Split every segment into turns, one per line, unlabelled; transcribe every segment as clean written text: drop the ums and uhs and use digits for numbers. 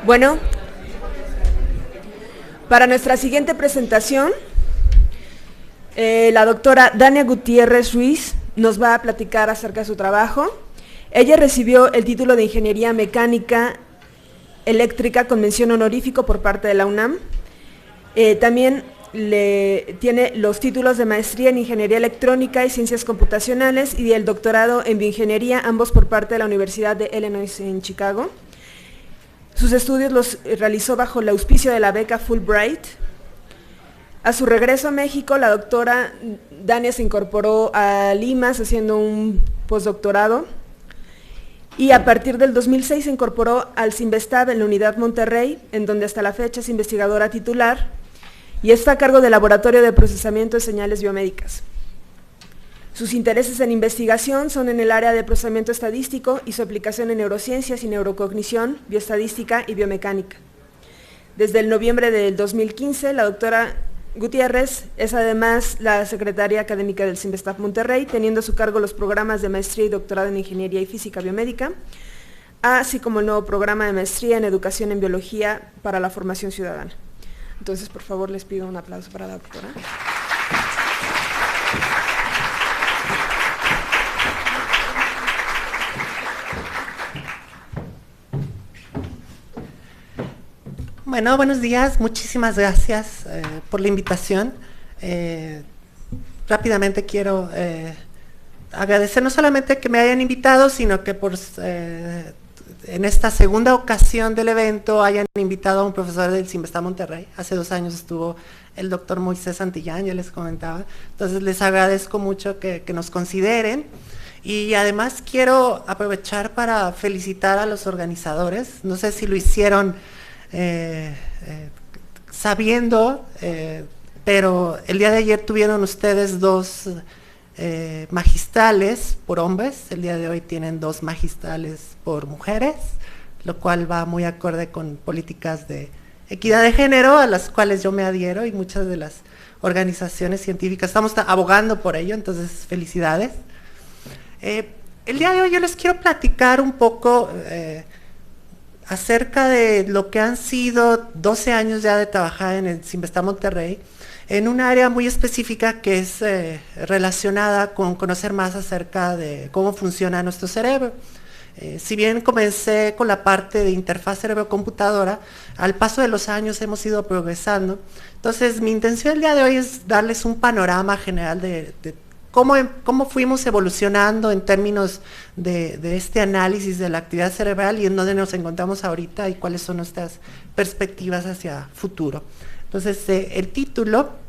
Bueno, para nuestra siguiente presentación, la doctora Dania Gutiérrez Ruiz nos va a platicar acerca de su trabajo. Ella recibió el título de Ingeniería Mecánica Eléctrica con mención honorífico por parte de la UNAM. También tiene los títulos de Maestría en Ingeniería Electrónica y Ciencias Computacionales y el doctorado en Bioingeniería, ambos por parte de la Universidad de Illinois en Chicago. Sus estudios los realizó bajo el auspicio de la beca Fulbright. A su regreso a México, la doctora Dania se incorporó a Limas haciendo un postdoctorado y a partir del 2006 se incorporó al CIMBESTAB en la Unidad Monterrey, en donde hasta la fecha es investigadora titular y está a cargo del Laboratorio de Procesamiento de Señales Biomédicas. Sus intereses en investigación son en el área de procesamiento estadístico y su aplicación en neurociencias y neurocognición, bioestadística y biomecánica. Desde el noviembre del 2015, la doctora Gutiérrez es además la secretaria académica del CIMBESTAB Monterrey, teniendo a su cargo los programas de maestría y doctorado en Ingeniería y Física Biomédica, así como el nuevo programa de maestría en Educación en Biología para la Formación Ciudadana. Entonces, por favor, les pido un aplauso para la doctora.
Bueno, buenos días, muchísimas gracias por la invitación. Rápidamente quiero agradecer no solamente que me hayan invitado, sino que en esta segunda ocasión del evento hayan invitado a un profesor del CIMBESTAB Monterrey. Hace 2 años estuvo el doctor Moisés Santillán, ya les comentaba. Entonces les agradezco mucho que nos consideren. Y además quiero aprovechar para felicitar a los organizadores. No sé si lo hicieron sabiendo, pero el día de ayer tuvieron ustedes 2 magistrales por hombres, el día de hoy tienen 2 magistrales por mujeres, lo cual va muy acorde con políticas de equidad de género a las cuales yo me adhiero y muchas de las organizaciones científicas estamos abogando por ello, entonces felicidades. El día de hoy yo les quiero platicar un poco acerca de lo que han sido 12 años ya de trabajar en el CIMBESTAB Monterrey, en un área muy específica que es relacionada con conocer más acerca de cómo funciona nuestro cerebro. Si bien comencé con la parte de interfaz cerebro-computadora, al paso de los años hemos ido progresando. Entonces, mi intención el día de hoy es darles un panorama general de cómo fuimos evolucionando en términos de este análisis de la actividad cerebral y en dónde nos encontramos ahorita y cuáles son nuestras perspectivas hacia futuro. Entonces, el título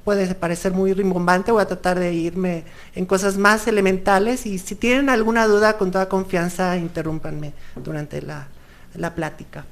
puede parecer muy rimbombante, voy a tratar de irme en cosas más elementales y si tienen alguna duda, con toda confianza, interrúmpanme durante la plática.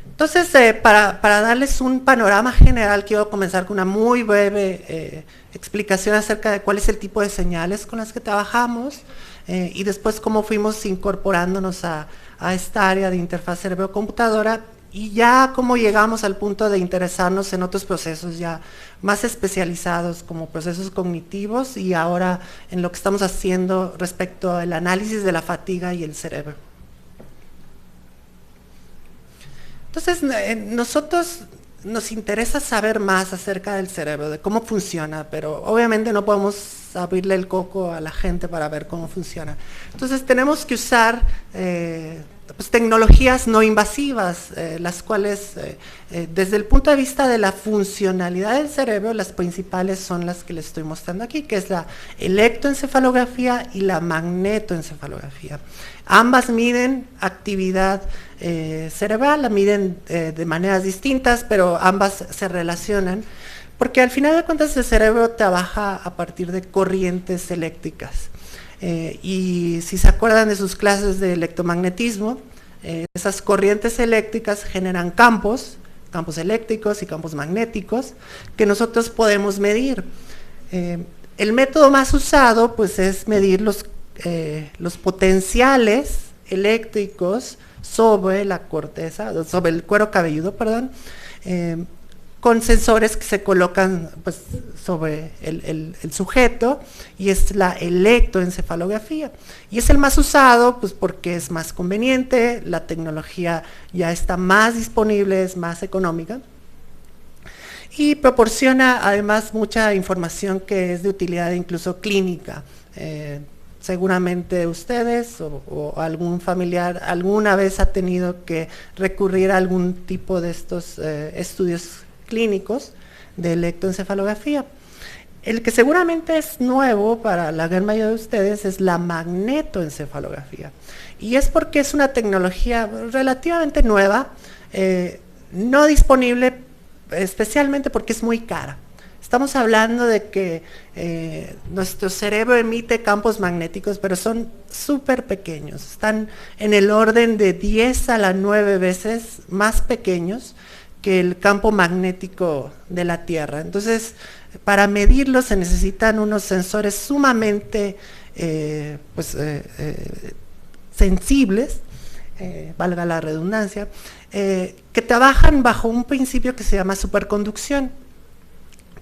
Entonces, para darles un panorama general, quiero comenzar con una muy breve explicación acerca de cuál es el tipo de señales con las que trabajamos y después cómo fuimos incorporándonos a esta área de interfaz cerebro-computadora y ya cómo llegamos al punto de interesarnos en otros procesos ya más especializados como procesos cognitivos y ahora en lo que estamos haciendo respecto al análisis de la fatiga y el cerebro. Entonces, nosotros nos interesa saber más acerca del cerebro, de cómo funciona, pero obviamente no podemos abrirle el coco a la gente para ver cómo funciona. Entonces, tenemos que usar tecnologías no invasivas, las cuales, desde el punto de vista de la funcionalidad del cerebro, las principales son las que les estoy mostrando aquí, que es la electroencefalografía y la magnetoencefalografía. Ambas miden actividad cerebral, la miden de maneras distintas, pero ambas se relacionan, porque al final de cuentas el cerebro trabaja a partir de corrientes eléctricas. Y si se acuerdan de sus clases de electromagnetismo, esas corrientes eléctricas generan campos eléctricos y campos magnéticos que nosotros podemos medir. El método más usado pues es medir los potenciales eléctricos sobre la corteza, sobre el cuero cabelludo, perdón, con sensores que se colocan pues, sobre el sujeto, y es la electroencefalografía. Y es el más usado pues, porque es más conveniente, la tecnología ya está más disponible, es más económica, y proporciona además mucha información que es de utilidad incluso clínica. Seguramente ustedes o algún familiar alguna vez ha tenido que recurrir a algún tipo de estos estudios clínicos de electroencefalografía. El que seguramente es nuevo para la gran mayoría de ustedes es la magnetoencefalografía. Y es porque es una tecnología relativamente nueva, no disponible especialmente porque es muy cara. Estamos hablando de que nuestro cerebro emite campos magnéticos, pero son súper pequeños, están en el orden de 10 a la 9 veces más pequeños que el campo magnético de la Tierra. Entonces, para medirlo se necesitan unos sensores sumamente sensibles, valga la redundancia, que trabajan bajo un principio que se llama superconducción.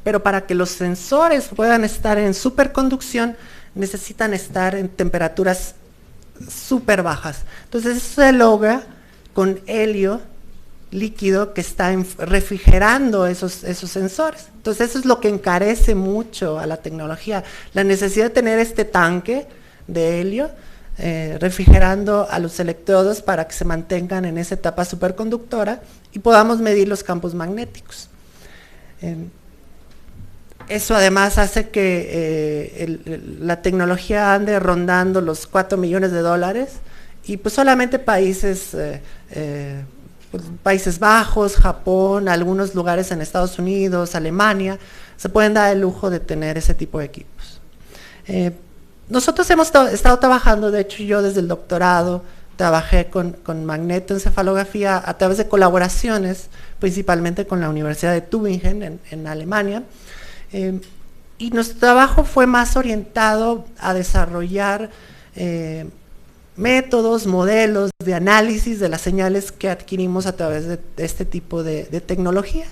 Pero para que los sensores puedan estar en superconducción, necesitan estar en temperaturas súper bajas. Entonces, eso se logra con helio líquido que está refrigerando esos sensores. Entonces, eso es lo que encarece mucho a la tecnología, la necesidad de tener este tanque de helio refrigerando a los electrodos para que se mantengan en esa etapa superconductora y podamos medir los campos magnéticos. Eso además hace que la tecnología ande rondando los $4 millones, y pues solamente países Países Bajos, Japón, algunos lugares en Estados Unidos, Alemania, se pueden dar el lujo de tener ese tipo de equipos. Nosotros hemos estado trabajando, de hecho yo desde el doctorado trabajé con magnetoencefalografía a través de colaboraciones, principalmente con la Universidad de Tübingen en Alemania, y nuestro trabajo fue más orientado a desarrollar métodos, modelos de análisis de las señales que adquirimos a través de este tipo de tecnologías.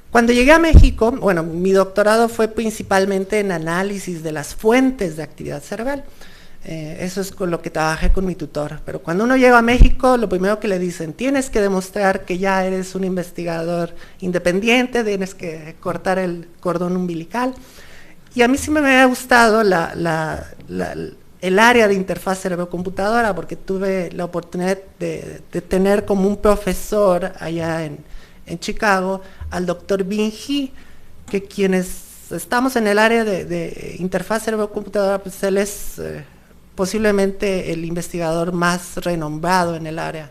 Cuando llegué a México, bueno, mi doctorado fue principalmente en análisis de las fuentes de actividad cerebral. Eso es con lo que trabajé con mi tutor. Pero cuando uno llega a México, lo primero que le dicen, tienes que demostrar que ya eres un investigador independiente, tienes que cortar el cordón umbilical. Y a mí sí me había gustado el área de interfaz cerebro-computadora, porque tuve la oportunidad de tener como un profesor allá en Chicago al doctor Bin He, que quienes estamos en el área de interfaz cerebro-computadora, pues él es posiblemente el investigador más renombrado en el área.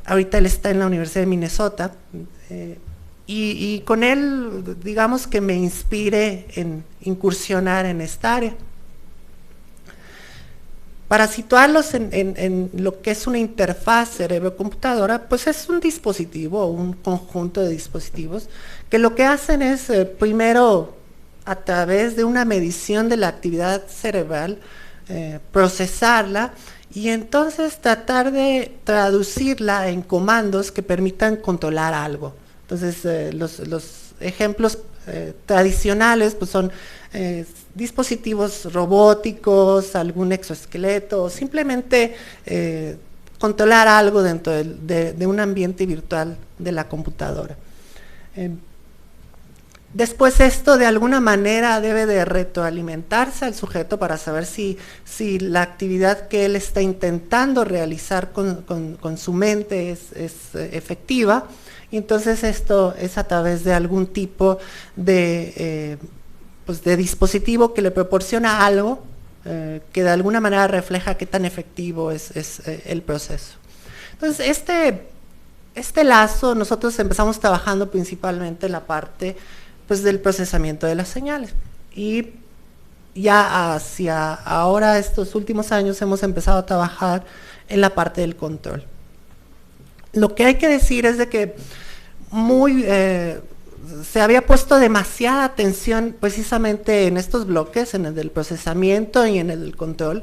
Ahorita él está en la Universidad de Minnesota, y con él, digamos que me inspiré en incursionar en esta área. Para situarlos en lo que es una interfaz cerebro-computadora, pues es un dispositivo, un conjunto de dispositivos, que lo que hacen es, primero, a través de una medición de la actividad cerebral, procesarla y entonces tratar de traducirla en comandos que permitan controlar algo. Entonces, los ejemplos tradicionales pues son dispositivos robóticos, algún exoesqueleto, o simplemente controlar algo dentro de un ambiente virtual de la computadora. Después esto de alguna manera debe de retroalimentarse al sujeto para saber si la actividad que él está intentando realizar con su mente es efectiva, y entonces esto es a través de algún tipo de dispositivo que le proporciona algo que de alguna manera refleja qué tan efectivo es el proceso. Entonces este lazo nosotros empezamos trabajando principalmente en la parte del procesamiento de las señales, y ya hacia ahora, estos últimos años, hemos empezado a trabajar en la parte del control. Lo que hay que decir es de que se había puesto demasiada atención precisamente en estos bloques, en el del procesamiento y en el del control,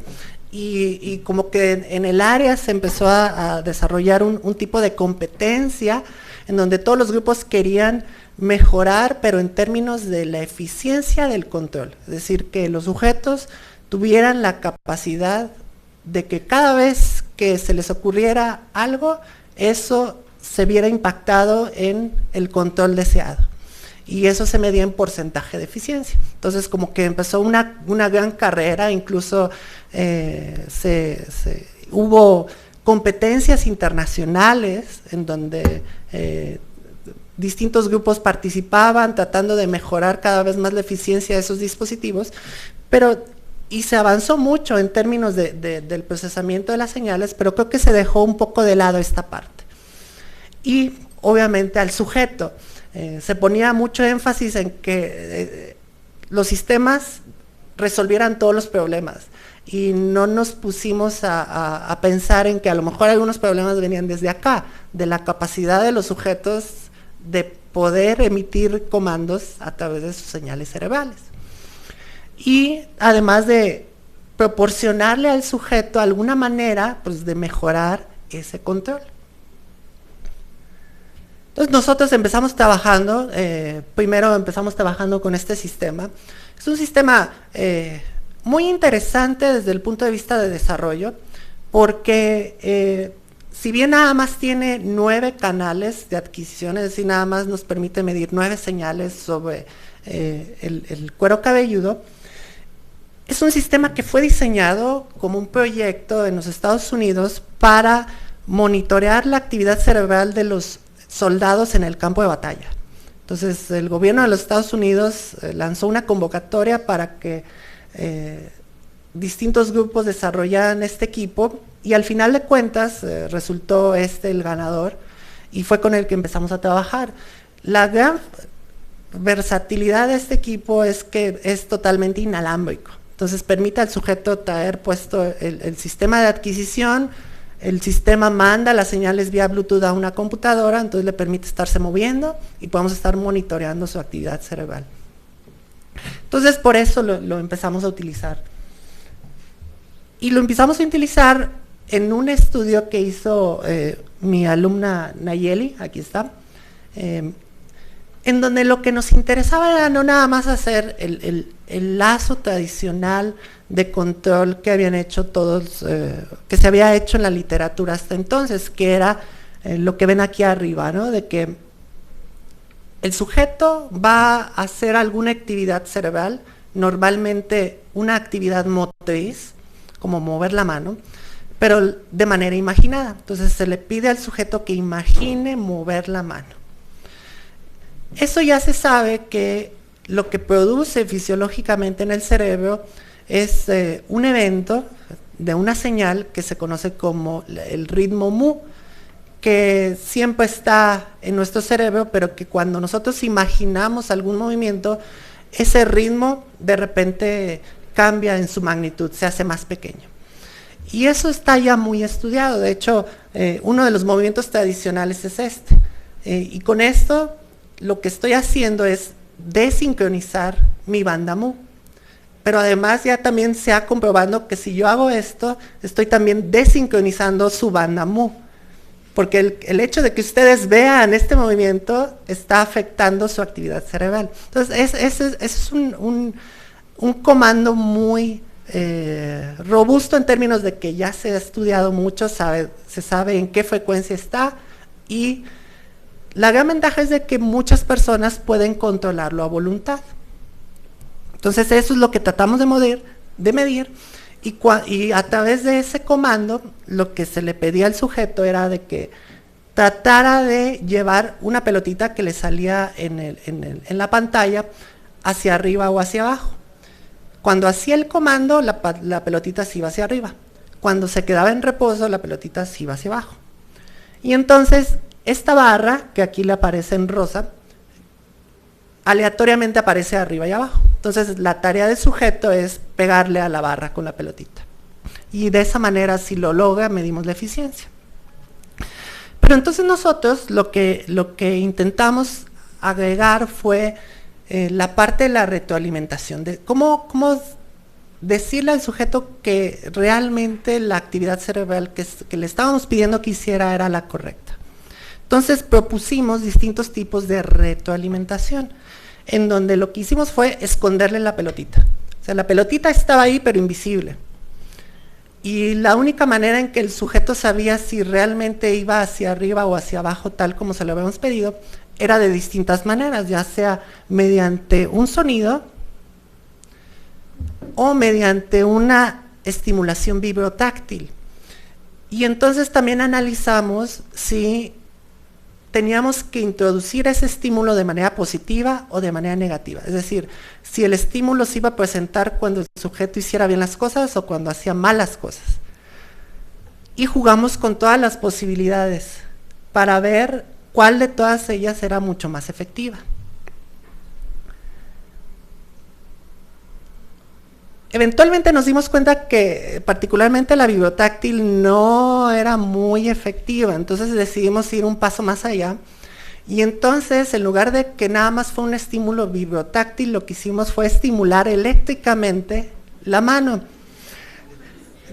y como que en el área se empezó a desarrollar un tipo de competencia en donde todos los grupos querían mejorar, pero en términos de la eficiencia del control, es decir, que los sujetos tuvieran la capacidad de que cada vez que se les ocurriera algo, eso se viera impactado en el control deseado. Y eso se medía en porcentaje de eficiencia. Entonces, como que empezó una gran carrera, incluso hubo competencias internacionales en donde distintos grupos participaban tratando de mejorar cada vez más la eficiencia de esos dispositivos, y se avanzó mucho en términos del procesamiento de las señales, pero creo que se dejó un poco de lado esta parte. Y obviamente al sujeto, se ponía mucho énfasis en que los sistemas resolvieran todos los problemas, y no nos pusimos a pensar en que a lo mejor algunos problemas venían desde acá, de la capacidad de los sujetos de poder emitir comandos a través de sus señales cerebrales. Y además de proporcionarle al sujeto alguna manera, pues, de mejorar ese control. Entonces nosotros empezamos trabajando, primero empezamos trabajando con este sistema. Es un sistema muy interesante desde el punto de vista de desarrollo, porque si bien nada más tiene 9 canales de adquisición, es decir, nada más nos permite medir 9 señales sobre el cuero cabelludo, es un sistema que fue diseñado como un proyecto en los Estados Unidos para monitorear la actividad cerebral de los soldados en el campo de batalla. Entonces, el gobierno de los Estados Unidos lanzó una convocatoria para que distintos grupos desarrollaran este equipo, y al final de cuentas resultó el ganador, y fue con el que empezamos a trabajar. La gran versatilidad de este equipo es que es totalmente inalámbrico. Entonces permite al sujeto traer puesto el sistema de adquisición, el sistema manda las señales vía Bluetooth a una computadora, entonces le permite estarse moviendo y podemos estar monitoreando su actividad cerebral. Entonces por eso lo empezamos a utilizar. Y lo empezamos a utilizar en un estudio que hizo mi alumna Nayeli, aquí está, en donde lo que nos interesaba era no nada más hacer el lazo tradicional de control que habían hecho todos, que se había hecho en la literatura hasta entonces, que era lo que ven aquí arriba, ¿no? De que el sujeto va a hacer alguna actividad cerebral, normalmente una actividad motriz, como mover la mano, pero de manera imaginada. Entonces se le pide al sujeto que imagine mover la mano. Eso ya se sabe que lo que produce fisiológicamente en el cerebro es un evento de una señal que se conoce como el ritmo mu, que siempre está en nuestro cerebro, pero que cuando nosotros imaginamos algún movimiento, ese ritmo de repente cambia en su magnitud, se hace más pequeño. Y eso está ya muy estudiado. De hecho, uno de los movimientos tradicionales es este. Y con esto lo que estoy haciendo es desincronizar mi banda mu. Pero además ya también se ha comprobado que si yo hago esto, estoy también desincronizando su banda mu. Porque el hecho de que ustedes vean este movimiento está afectando su actividad cerebral. Entonces, ese es un comando muy robusto en términos de que ya se ha estudiado mucho, se sabe en qué frecuencia está, y la gran ventaja es de que muchas personas pueden controlarlo a voluntad. Entonces eso es lo que tratamos de medir, y a través de ese comando lo que se le pedía al sujeto era de que tratara de llevar una pelotita que le salía en la pantalla hacia arriba o hacia abajo. Cuando hacía el comando, la pelotita se iba hacia arriba. Cuando se quedaba en reposo, la pelotita se iba hacia abajo. Y entonces, esta barra, que aquí le aparece en rosa, aleatoriamente aparece arriba y abajo. Entonces, la tarea del sujeto es pegarle a la barra con la pelotita. Y de esa manera, si lo logra, medimos la eficiencia. Pero entonces nosotros lo que intentamos agregar fue la parte de la retroalimentación, de cómo decirle al sujeto que realmente la actividad cerebral que le estábamos pidiendo que hiciera era la correcta. Entonces propusimos distintos tipos de retroalimentación, en donde lo que hicimos fue esconderle la pelotita. O sea, la pelotita estaba ahí, pero invisible. Y la única manera en que el sujeto sabía si realmente iba hacia arriba o hacia abajo, tal como se lo habíamos pedido, era de distintas maneras, ya sea mediante un sonido o mediante una estimulación vibrotáctil. Y entonces también analizamos si teníamos que introducir ese estímulo de manera positiva o de manera negativa. Es decir, si el estímulo se iba a presentar cuando el sujeto hiciera bien las cosas o cuando hacía malas cosas. Y jugamos con todas las posibilidades para ver cuál de todas ellas era mucho más efectiva. Eventualmente nos dimos cuenta que particularmente la vibrotáctil no era muy efectiva, entonces decidimos ir un paso más allá y entonces en lugar de que nada más fue un estímulo vibrotáctil, lo que hicimos fue estimular eléctricamente la mano.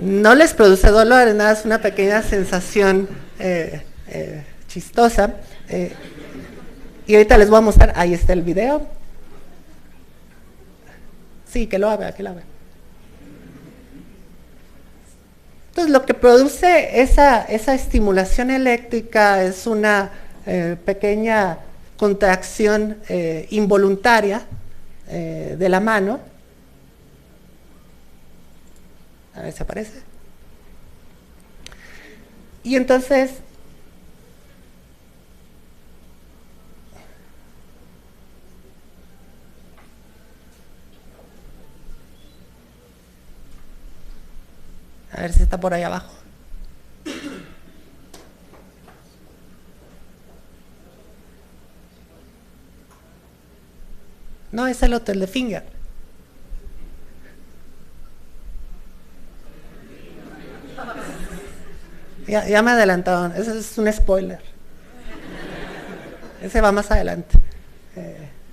No les produce dolor, nada, es una pequeña sensación chistosa. Y ahorita les voy a mostrar, ahí está el video. Sí, que lo haga, que lo haga. Entonces lo que produce esa estimulación eléctrica es una pequeña contracción involuntaria de la mano. A ver si aparece. Y entonces a ver si está por ahí abajo. No, es el hotel de Finger. Ya me adelantaron, ese es un spoiler. Ese va más adelante.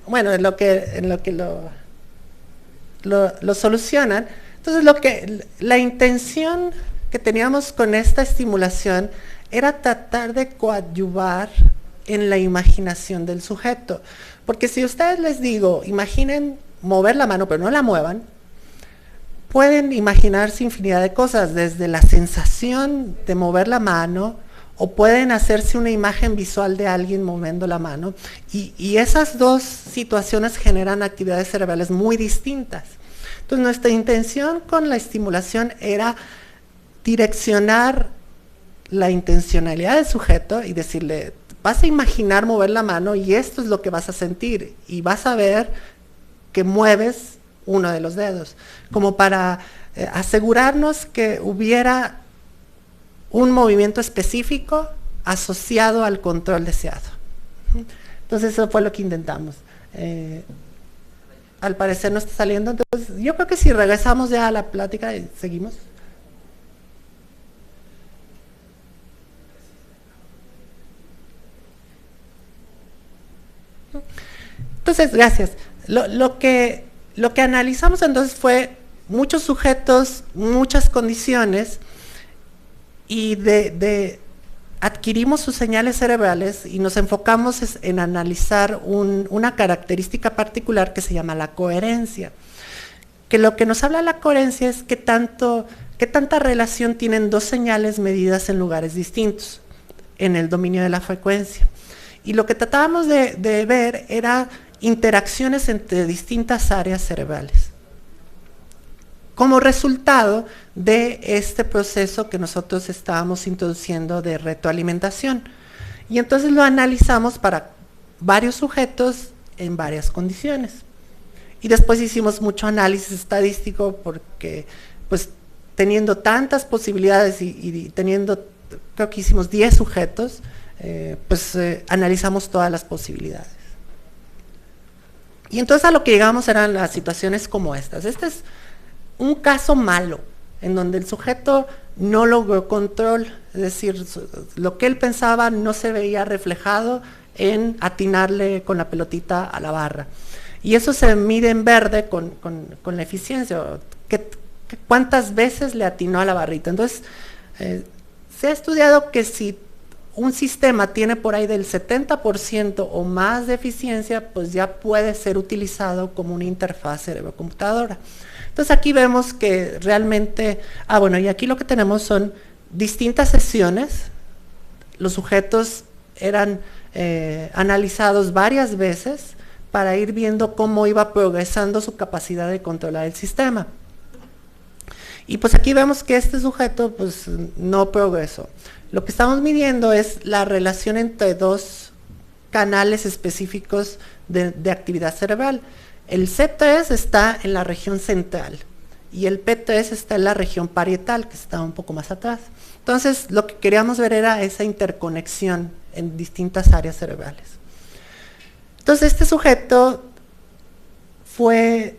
Bueno, en lo que lo solucionan. Entonces la intención que teníamos con esta estimulación era tratar de coadyuvar en la imaginación del sujeto. Porque si ustedes les digo, imaginen mover la mano, pero no la muevan, pueden imaginarse infinidad de cosas, desde la sensación de mover la mano, o pueden hacerse una imagen visual de alguien moviendo la mano, y esas dos situaciones generan actividades cerebrales muy distintas. Entonces nuestra intención con la estimulación era direccionar la intencionalidad del sujeto y decirle, vas a imaginar mover la mano y esto es lo que vas a sentir, y vas a ver que mueves uno de los dedos, como para asegurarnos que hubiera un movimiento específico asociado al control deseado. Entonces eso fue lo que intentamos. Al parecer no está saliendo, entonces yo creo que si regresamos ya a la plática y seguimos. Entonces, gracias. Lo que analizamos entonces fue muchos sujetos, muchas condiciones, y adquirimos sus señales cerebrales y nos enfocamos en analizar una característica particular que se llama la coherencia. Que lo que nos habla de la coherencia es qué tanta relación tienen dos señales medidas en lugares distintos en el dominio de la frecuencia. Y lo que tratábamos de ver era interacciones entre distintas áreas cerebrales, como resultado de este proceso que nosotros estábamos introduciendo de retroalimentación. Y entonces lo analizamos para varios sujetos en varias condiciones. Y después hicimos mucho análisis estadístico porque, pues, teniendo tantas posibilidades y teniendo, creo que hicimos 10 sujetos, analizamos todas las posibilidades. Y entonces a lo que llegamos eran las situaciones como estas. Este es un caso malo, en donde el sujeto no logró control, es decir, lo que él pensaba no se veía reflejado en atinarle con la pelotita a la barra. Y eso se mide en verde con la eficiencia, cuántas veces le atinó a la barrita. Entonces, se ha estudiado que si un sistema tiene por ahí del 70% o más de eficiencia, pues ya puede ser utilizado como una interfaz cerebro-computadora. Entonces aquí vemos que realmente, bueno, y aquí lo que tenemos son distintas sesiones. Los sujetos eran analizados varias veces para ir viendo cómo iba progresando su capacidad de controlar el sistema. Y pues aquí vemos que este sujeto pues no progresó. Lo que estamos midiendo es la relación entre dos canales específicos de actividad cerebral. El C3 está en la región central y el P3 está en la región parietal, que está un poco más atrás. Entonces, lo que queríamos ver era esa interconexión en distintas áreas cerebrales. Entonces, este sujeto fue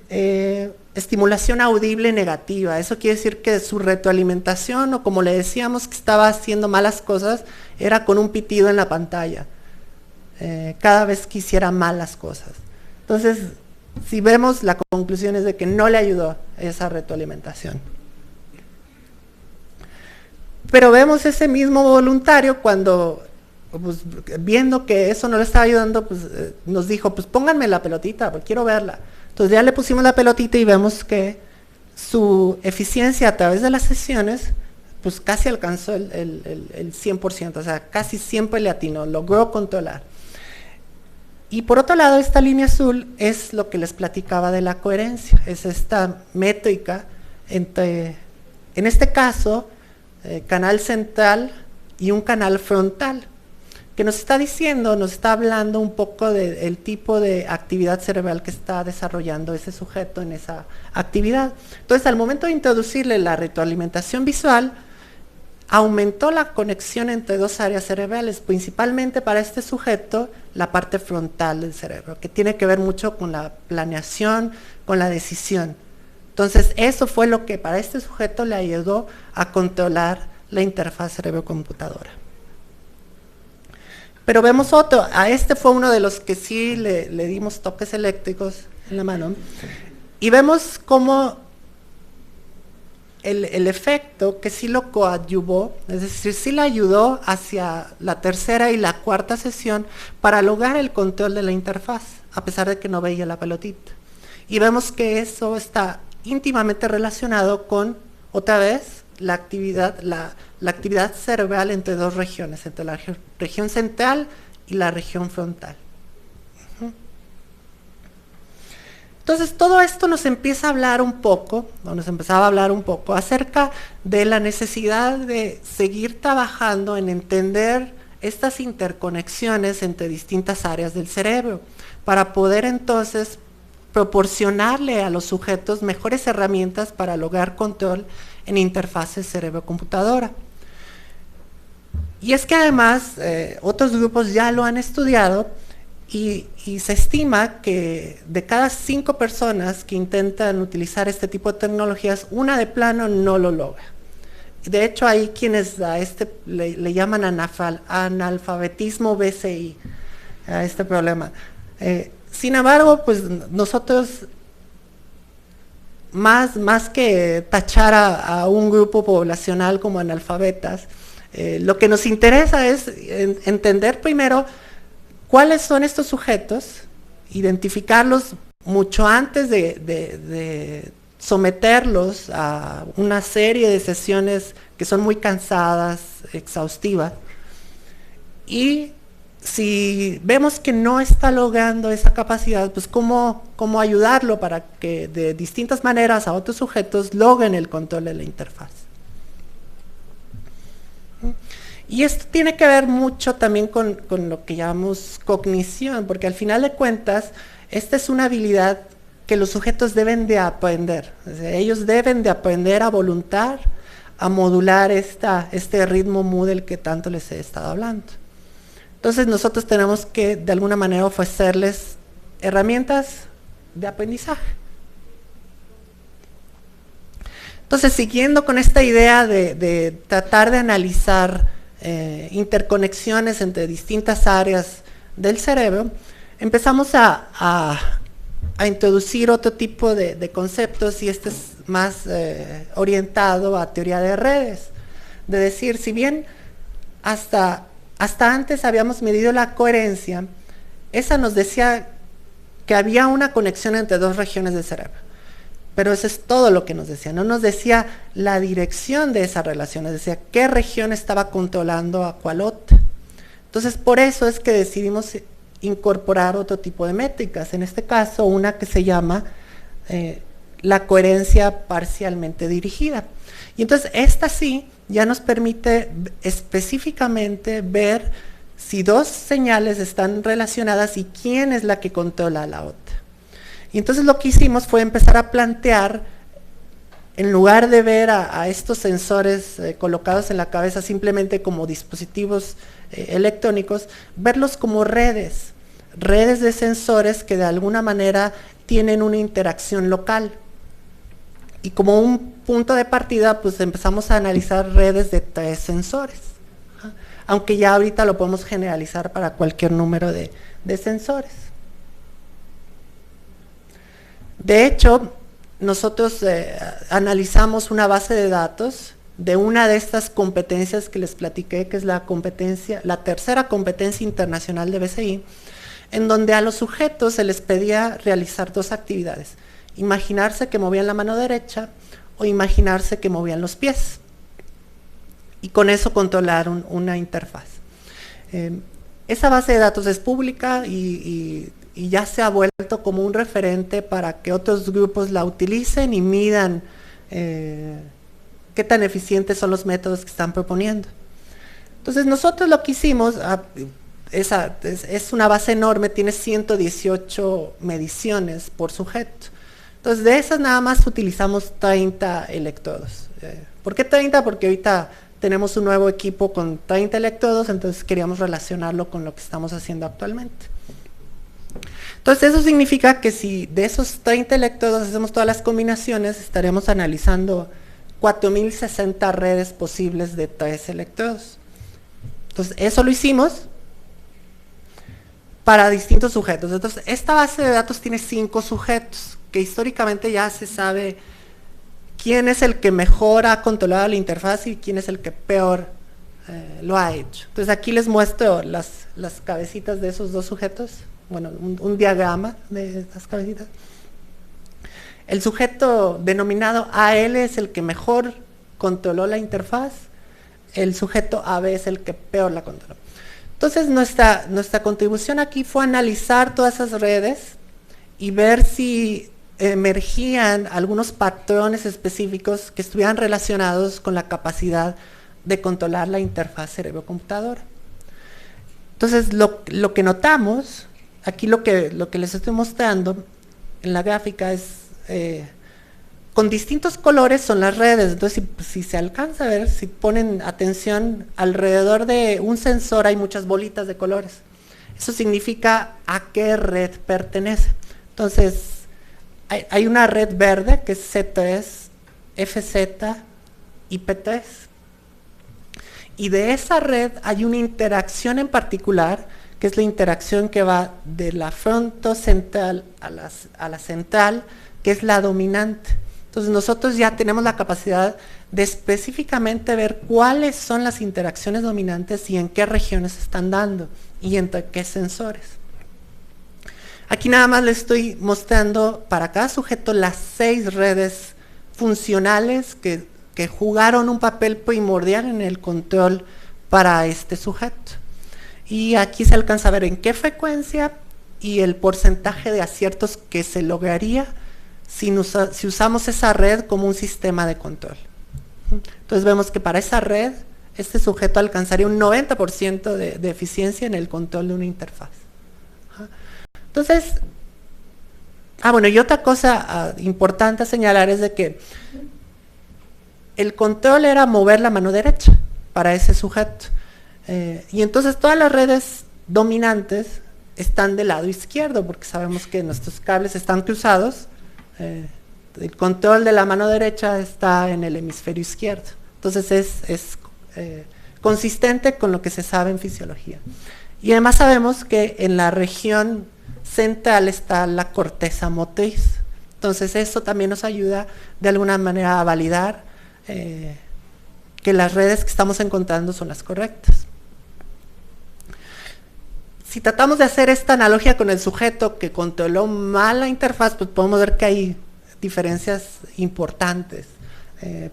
estimulación audible negativa. Eso quiere decir que su retroalimentación, o como le decíamos que estaba haciendo malas cosas, era con un pitido en la pantalla, cada vez que hiciera malas cosas. Entonces, si vemos, la conclusión es de que no le ayudó esa retroalimentación. Pero vemos ese mismo voluntario cuando, pues, viendo que eso no le estaba ayudando, pues, nos dijo, pues pónganme la pelotita, porque quiero verla. Entonces ya le pusimos la pelotita y vemos que su eficiencia a través de las sesiones, pues casi alcanzó el 100%, o sea, casi siempre le atinó, logró controlar. Y por otro lado, esta línea azul es lo que les platicaba de la coherencia, es esta métrica entre, en este caso, canal central y un canal frontal, que nos está diciendo, nos está hablando un poco del tipo de actividad cerebral que está desarrollando ese sujeto en esa actividad. Entonces, al momento de introducirle la retroalimentación visual, aumentó la conexión entre dos áreas cerebrales, principalmente para este sujeto, la parte frontal del cerebro, que tiene que ver mucho con la planeación, con la decisión. Entonces, eso fue lo que para este sujeto le ayudó a controlar la interfaz cerebro-computadora. Pero vemos otro, a este fue uno de los que sí le dimos toques eléctricos en la mano, y vemos cómo el efecto que sí lo coadyuvó, es decir, sí le ayudó hacia la tercera y la cuarta sesión para lograr el control de la interfaz, a pesar de que no veía la pelotita. Y vemos que eso está íntimamente relacionado con, otra vez, la actividad cerebral entre dos regiones, entre la región central y la región frontal. Entonces, todo esto nos empieza a hablar un poco, o nos empezaba a hablar un poco acerca de la necesidad de seguir trabajando en entender estas interconexiones entre distintas áreas del cerebro, para poder entonces proporcionarle a los sujetos mejores herramientas para lograr control en interfaces cerebro-computadora. Y es que además otros grupos ya lo han estudiado y se estima que de cada 5 personas que intentan utilizar este tipo de tecnologías, una de plano no lo logra. De hecho, hay quienes a le llaman analfabetismo BCI, a este problema. Sin embargo, pues nosotros, más que tachar a un grupo poblacional como analfabetas, lo que nos interesa es entender primero cuáles son estos sujetos, identificarlos mucho antes de someterlos a una serie de sesiones que son muy cansadas, exhaustivas, y si vemos que no está logrando esa capacidad, pues cómo ayudarlo para que de distintas maneras a otros sujetos logren el control de la interfaz. Y esto tiene que ver mucho también con lo que llamamos cognición, porque al final de cuentas, esta es una habilidad que los sujetos deben de aprender. O sea, ellos deben de aprender a voluntad, a modular este ritmo mu del que tanto les he estado hablando. Entonces nosotros tenemos que de alguna manera ofrecerles herramientas de aprendizaje. Entonces, siguiendo con esta idea de tratar de analizar interconexiones entre distintas áreas del cerebro, empezamos a introducir otro tipo de conceptos, y este es más orientado a teoría de redes, de decir, si bien hasta hasta antes habíamos medido la coherencia, esa nos decía que había una conexión entre dos regiones del cerebro. Pero eso es todo lo que nos decía, no nos decía la dirección de esa relación, nos decía qué región estaba controlando a cuál otra. Entonces, por eso es que decidimos incorporar otro tipo de métricas, en este caso una que se llama la coherencia parcialmente dirigida. Y entonces esta sí ya nos permite específicamente ver si dos señales están relacionadas y quién es la que controla a la otra. Y entonces lo que hicimos fue empezar a plantear, en lugar de ver a estos sensores colocados en la cabeza simplemente como dispositivos electrónicos, verlos como redes de sensores que de alguna manera tienen una interacción local. Y como un punto de partida, pues empezamos a analizar redes de 3 sensores. Aunque ya ahorita lo podemos generalizar para cualquier número de sensores. De hecho, nosotros analizamos una base de datos de una de estas competencias que les platiqué, que es la tercera competencia internacional de BCI, en donde a los sujetos se les pedía realizar 2 actividades: imaginarse que movían la mano derecha o imaginarse que movían los pies, y con eso controlar una interfaz. Esa base de datos es pública y ya se ha vuelto como un referente para que otros grupos la utilicen y midan qué tan eficientes son los métodos que están proponiendo. Entonces nosotros lo que hicimos, es una base enorme, tiene 118 mediciones por sujeto. Entonces de esas nada más utilizamos 30 electrodos. ¿Por qué 30? Porque ahorita tenemos un nuevo equipo con 30 electrodos, entonces queríamos relacionarlo con lo que estamos haciendo actualmente. Entonces eso significa que si de esos 30 electrodos hacemos todas las combinaciones, estaremos analizando 4060 redes posibles de 3 electrodos. Entonces eso lo hicimos para distintos sujetos. Entonces esta base de datos tiene 5 sujetos, que históricamente ya se sabe quién es el que mejor ha controlado la interfaz y quién es el que peor lo ha hecho. Entonces aquí les muestro las cabecitas de esos 2 sujetos. Bueno, un diagrama de las cabecitas. El sujeto denominado AL es el que mejor controló la interfaz, el sujeto AB es el que peor la controló. Entonces nuestra contribución aquí fue analizar todas esas redes y ver si emergían algunos patrones específicos que estuvieran relacionados con la capacidad de controlar la interfaz cerebro-computadora. Entonces lo que notamos, aquí lo que les estoy mostrando en la gráfica es, con distintos colores son las redes. Entonces si se alcanza a ver, si ponen atención, alrededor de un sensor hay muchas bolitas de colores. Eso significa a qué red pertenece. Entonces hay una red verde que es C3, FZ y P3. Y de esa red hay una interacción en particular, que es la interacción que va de la frontocentral a la central, que es la dominante. Entonces nosotros ya tenemos la capacidad de específicamente ver cuáles son las interacciones dominantes y en qué regiones se están dando y entre qué sensores. Aquí nada más les estoy mostrando para cada sujeto las 6 redes funcionales que jugaron un papel primordial en el control para este sujeto. Y aquí se alcanza a ver en qué frecuencia y el porcentaje de aciertos que se lograría si usamos esa red como un sistema de control. Entonces vemos que para esa red, este sujeto alcanzaría un 90% de eficiencia en el control de una interfaz. Entonces, bueno, y otra cosa importante a señalar es de que el control era mover la mano derecha para ese sujeto. Y entonces todas las redes dominantes están del lado izquierdo, porque sabemos que nuestros cables están cruzados. El control de la mano derecha está en el hemisferio izquierdo. Entonces es consistente con lo que se sabe en fisiología. Y además sabemos que en la región central está la corteza motriz. Entonces eso también nos ayuda de alguna manera a validar que las redes que estamos encontrando son las correctas. si tratamos de hacer esta analogía con el sujeto que controló mal la interfaz, pues podemos ver que hay diferencias importantes.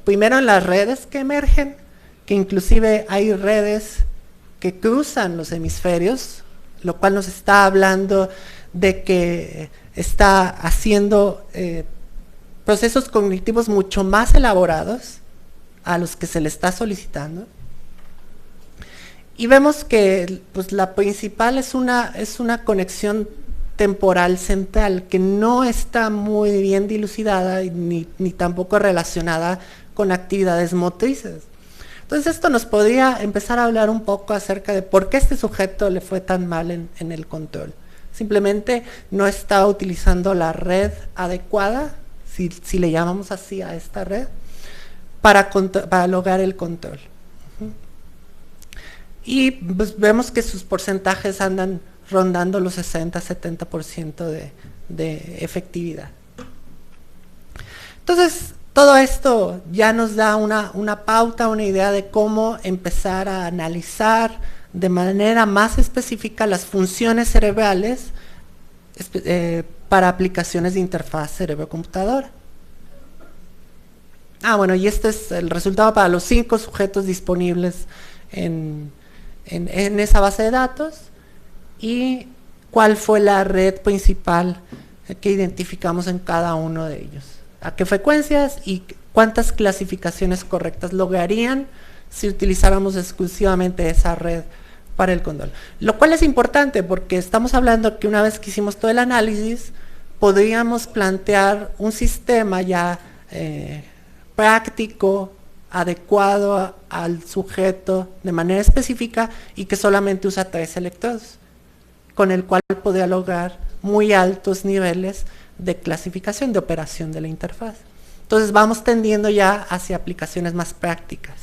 Primero en las redes que emergen, que inclusive hay redes que cruzan los hemisferios, lo cual nos está hablando de que está haciendo procesos cognitivos mucho más elaborados a los que se le está solicitando. Y vemos que pues, la principal es una conexión temporal central que no está muy bien dilucidada ni tampoco relacionada con actividades motrices. Entonces esto nos podría empezar a hablar un poco acerca de por qué este sujeto le fue tan mal en el control. Simplemente no está utilizando la red adecuada, si le llamamos así a esta red, para lograr el control. Y pues, vemos que sus porcentajes andan rondando los 60-70% de efectividad. Entonces, todo esto ya nos da una pauta, una idea de cómo empezar a analizar de manera más específica las funciones cerebrales para aplicaciones de interfaz cerebro-computadora. Bueno, y este es el resultado para los 5 sujetos disponibles en esa base de datos y cuál fue la red principal que identificamos en cada uno de ellos, a qué frecuencias y cuántas clasificaciones correctas lograrían si utilizáramos exclusivamente esa red para el control. Lo cual es importante porque estamos hablando que una vez que hicimos todo el análisis, podríamos plantear un sistema ya práctico, adecuado al sujeto de manera específica y que solamente usa 3 electrodos, con el cual podría lograr muy altos niveles de clasificación, de operación de la interfaz. Entonces vamos tendiendo ya hacia aplicaciones más prácticas.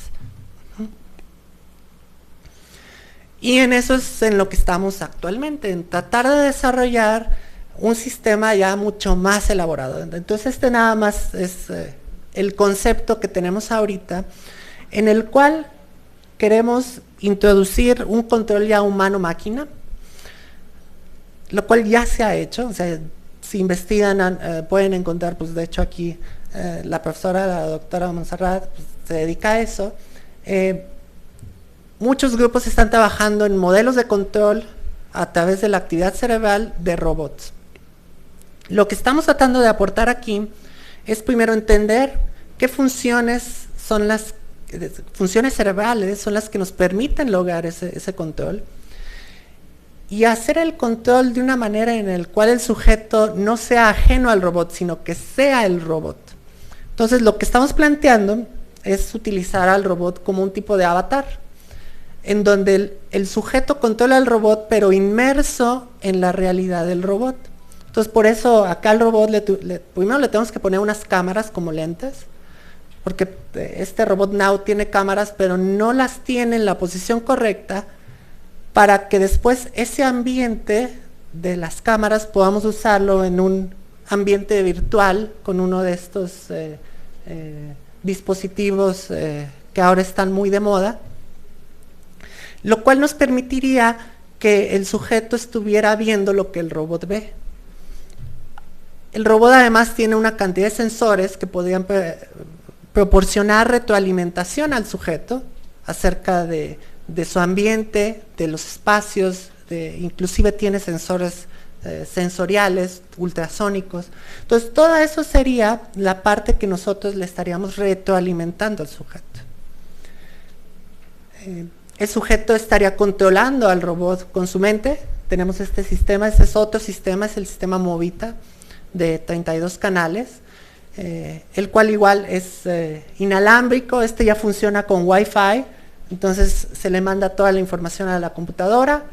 Y en eso es en lo que estamos actualmente, en tratar de desarrollar un sistema ya mucho más elaborado. Entonces este nada más es el concepto que tenemos ahorita, en el cual queremos introducir un control ya humano-máquina, lo cual ya se ha hecho. O sea, si investigan pueden encontrar, pues de hecho aquí la profesora, la doctora Montserrat, pues, se dedica a eso. Muchos grupos están trabajando en modelos de control a través de la actividad cerebral de robots. Lo que estamos tratando de aportar aquí es primero entender qué funciones son las funciones cerebrales son las que nos permiten lograr ese control y hacer el control de una manera en la cual el sujeto no sea ajeno al robot, sino que sea el robot. Entonces lo que estamos planteando es utilizar al robot como un tipo de avatar, en donde el sujeto controla al robot, pero inmerso en la realidad del robot. Entonces por eso acá al robot primero le tenemos que poner unas cámaras como lentes, porque este robot Now tiene cámaras, pero no las tiene en la posición correcta para que después ese ambiente de las cámaras podamos usarlo en un ambiente virtual con uno de estos dispositivos que ahora están muy de moda, lo cual nos permitiría que el sujeto estuviera viendo lo que el robot ve. El robot además tiene una cantidad de sensores que podrían proporcionar retroalimentación al sujeto acerca de su ambiente, de los espacios, inclusive tiene sensores sensoriales, ultrasónicos. Entonces todo eso sería la parte que nosotros le estaríamos retroalimentando al sujeto. El sujeto estaría controlando al robot con su mente. Tenemos este sistema, este es otro sistema, es el sistema Movita de 32 canales, el cual igual es inalámbrico. Este ya funciona con Wi-Fi, entonces se le manda toda la información a la computadora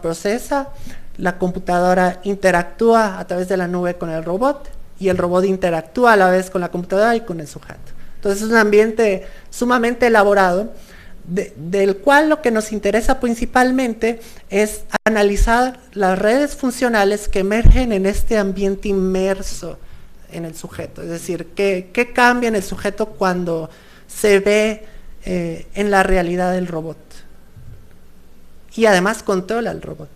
procesa, la computadora interactúa a través de la nube con el robot y el robot interactúa a la vez con la computadora y con el sujeto. Entonces es un ambiente sumamente elaborado, del cual lo que nos interesa principalmente es analizar las redes funcionales que emergen en este ambiente inmerso en el sujeto. Es decir, qué cambia en el sujeto cuando se ve en la realidad del robot. Y además controla al robot.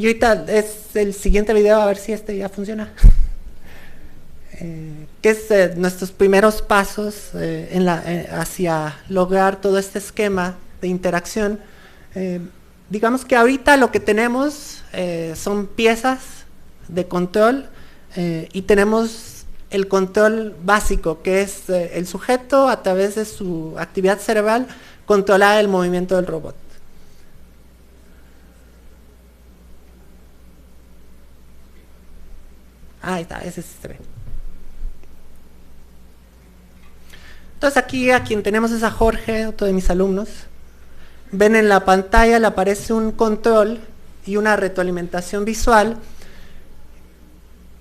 Y ahorita es el siguiente video, a ver si este ya funciona. Que es nuestros primeros pasos hacia lograr todo este esquema de interacción. Digamos que ahorita lo que tenemos son piezas de control y tenemos el control básico, que es el sujeto a través de su actividad cerebral controlar el movimiento del robot. Ahí está, ese sí se ve. Entonces aquí a quien tenemos es a Jorge, otro de mis alumnos. Ven en la pantalla, le aparece un control y una retroalimentación visual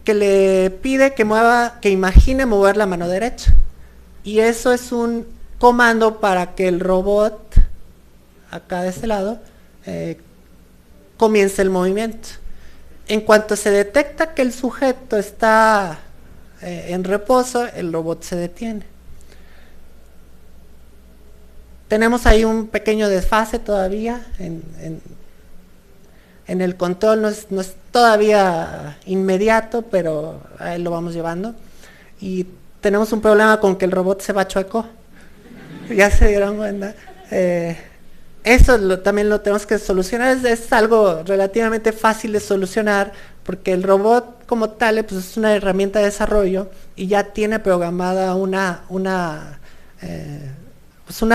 que le pide que imagine mover la mano derecha. Y eso es un comando para que el robot, acá de este lado, comience el movimiento. En cuanto se detecta que el sujeto está en reposo, el robot se detiene. Tenemos ahí un pequeño desfase todavía en el control, no es todavía inmediato, pero ahí lo vamos llevando. Y tenemos un problema con que el robot se va chueco. Ya se dieron cuenta. Eso también lo tenemos que solucionar. Es algo relativamente fácil de solucionar porque el robot como tal pues es una herramienta de desarrollo y ya tiene programada una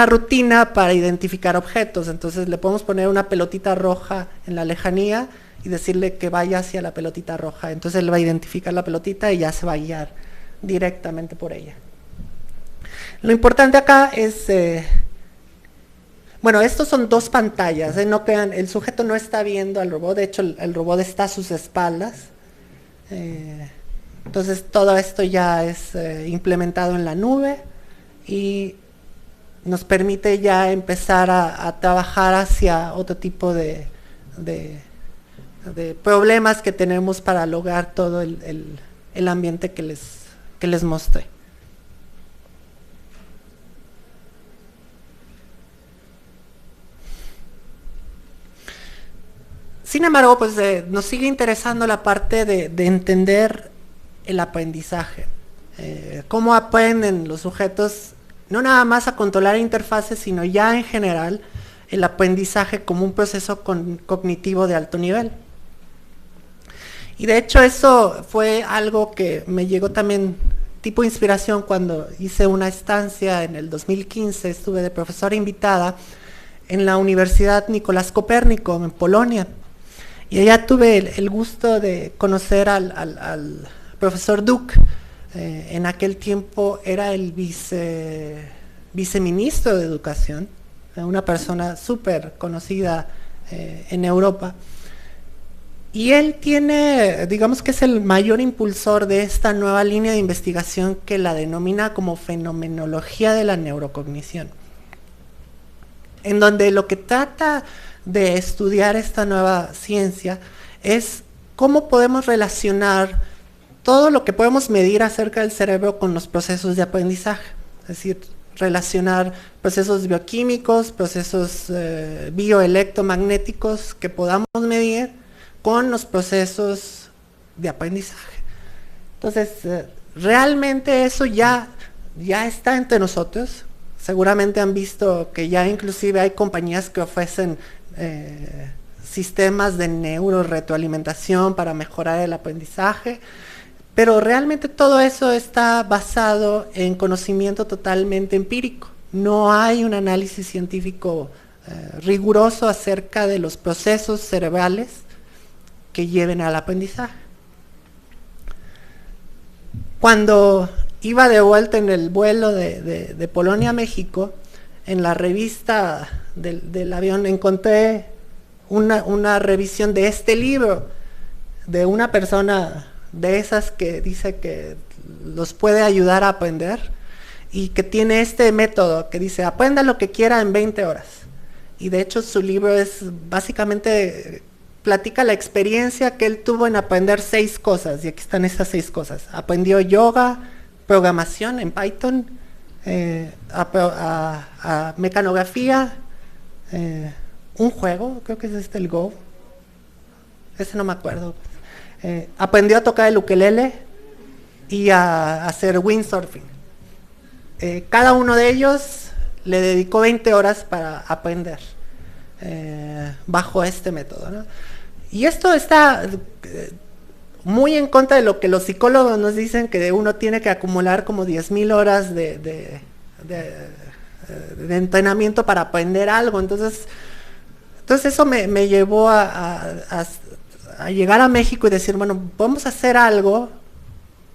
rutina para identificar objetos. Entonces le podemos poner una pelotita roja en la lejanía y decirle que vaya hacia la pelotita roja. Entonces él va a identificar la pelotita y ya se va a guiar directamente por ella. Lo importante acá es, bueno, estos son dos pantallas, no crean, el sujeto no está viendo al robot, de hecho el robot está a sus espaldas. Entonces todo esto ya es implementado en la nube y nos permite ya empezar a trabajar hacia otro tipo de problemas que tenemos para lograr todo el ambiente que les mostré. Sin embargo, pues nos sigue interesando la parte de entender el aprendizaje. Cómo aprenden los sujetos, no nada más a controlar interfaces, sino ya en general el aprendizaje como un proceso cognitivo de alto nivel. Y de hecho eso fue algo que me llegó también tipo inspiración cuando hice una estancia en el 2015, estuve de profesora invitada en la Universidad Nicolás Copérnico en Polonia. Y allá tuve el gusto de conocer al profesor Duk. En aquel tiempo era el viceministro de Educación, una persona súper conocida en Europa. Y él tiene, digamos que es el mayor impulsor de esta nueva línea de investigación que la denomina como fenomenología de la neurocognición, en donde lo que trata de estudiar esta nueva ciencia es cómo podemos relacionar todo lo que podemos medir acerca del cerebro con los procesos de aprendizaje, es decir, relacionar procesos bioquímicos, procesos bioelectromagnéticos que podamos medir con los procesos de aprendizaje. Entonces, realmente eso ya está entre nosotros. Seguramente han visto que ya inclusive hay compañías que ofrecen sistemas de neuroretroalimentación para mejorar el aprendizaje, pero realmente todo eso está basado en conocimiento totalmente empírico. No hay un análisis científico riguroso acerca de los procesos cerebrales que lleven al aprendizaje. Cuando iba de vuelta en el vuelo de Polonia a México, en la revista del avión encontré una revisión de este libro de una persona de esas que dice que los puede ayudar a aprender y que tiene este método que dice aprenda lo que quiera en 20 horas. Y de hecho su libro es básicamente platica la experiencia que él tuvo en aprender 6 cosas, y aquí están esas 6 cosas. Aprendió yoga, programación en Python, a mecanografía, un juego, creo que es el Go, ese no me acuerdo. Aprendió a tocar el ukelele y a hacer windsurfing. Cada uno de ellos le dedicó 20 horas para aprender bajo este método, ¿no? Y esto está muy en contra de lo que los psicólogos nos dicen, que uno tiene que acumular como 10,000 horas de entrenamiento para aprender algo. Entonces eso me llevó a llegar a México y decir, bueno, vamos a hacer algo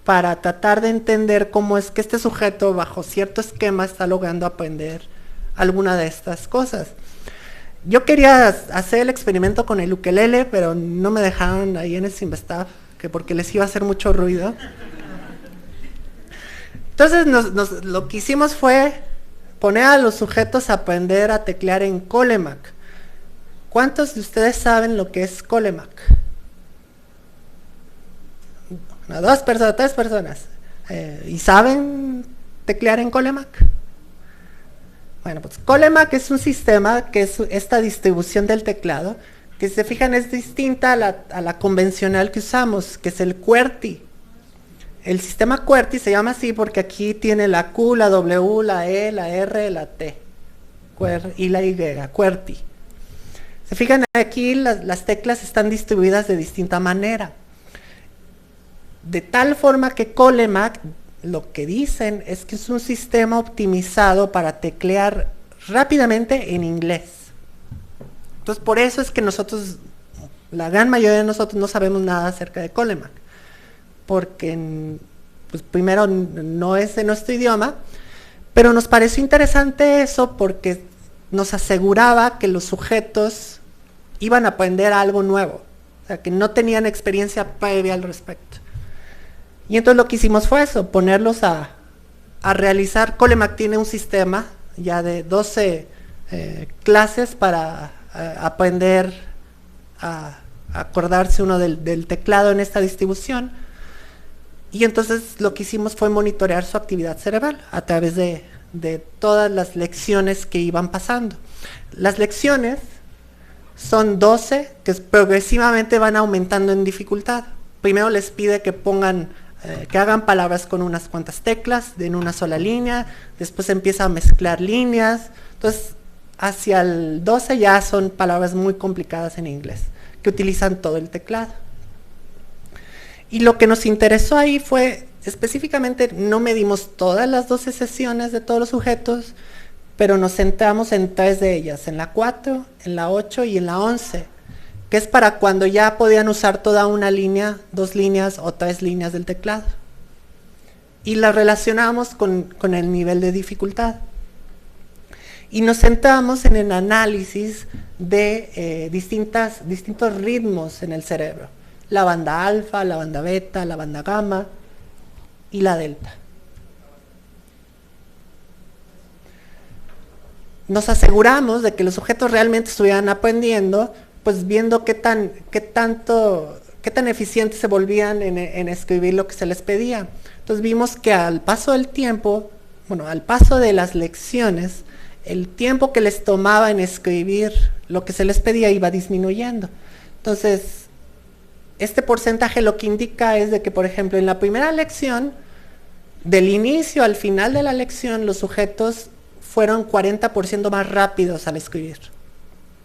para tratar de entender cómo es que este sujeto bajo cierto esquema está logrando aprender alguna de estas cosas. Yo quería hacer el experimento con el ukelele, pero no me dejaron ahí en el Simvestab, que porque les iba a hacer mucho ruido. Entonces lo que hicimos fue poner a los sujetos a aprender a teclear en Colemac. ¿Cuántos de ustedes saben lo que es Colemac? 2 personas, 3 personas. ¿Y saben teclear en Colemac? Bueno, pues Colemac es un sistema que es esta distribución del teclado, que si se fijan es distinta a la convencional que usamos, que es el QWERTY. El sistema QWERTY se llama así porque aquí tiene la Q, la W, la E, la R, la T y la Y, QWERTY. Se fijan aquí las teclas están distribuidas de distinta manera. De tal forma que Colemac lo que dicen es que es un sistema optimizado para teclear rápidamente en inglés. Entonces por eso es que nosotros, la gran mayoría de nosotros no sabemos nada acerca de Colemac, porque pues primero no es de nuestro idioma, pero nos pareció interesante eso porque nos aseguraba que los sujetos iban a aprender algo nuevo, o sea que no tenían experiencia previa al respecto. Y entonces lo que hicimos fue eso, ponerlos a realizar. Colemac tiene un sistema ya de 12 clases para aprender a acordarse uno del teclado en esta distribución. Y entonces lo que hicimos fue monitorear su actividad cerebral a través de todas las lecciones que iban pasando. Las lecciones son 12 que progresivamente van aumentando en dificultad. Primero les pide que que hagan palabras con unas cuantas teclas en una sola línea, después empieza a mezclar líneas, entonces hacia el 12 ya son palabras muy complicadas en inglés, que utilizan todo el teclado. Y lo que nos interesó ahí fue, específicamente no medimos todas las 12 sesiones de todos los sujetos, pero nos centramos en 3 de ellas, en la 4, en la 8 y en la 11, que es para cuando ya podían usar toda una línea, 2 líneas o 3 líneas del teclado. Y la relacionamos con el nivel de dificultad. Y nos centramos en el análisis de distintos ritmos en el cerebro. La banda alfa, la banda beta, la banda gamma y la delta. Nos aseguramos de que los sujetos realmente estuvieran aprendiendo, pues viendo qué tan eficientes se volvían en escribir lo que se les pedía. Entonces vimos que al paso del tiempo, al paso de las lecciones, el tiempo que les tomaba en escribir lo que se les pedía iba disminuyendo. Entonces, este porcentaje lo que indica es de que, por ejemplo, en la primera lección, del inicio al final de la lección, los sujetos fueron 40% más rápidos al escribir.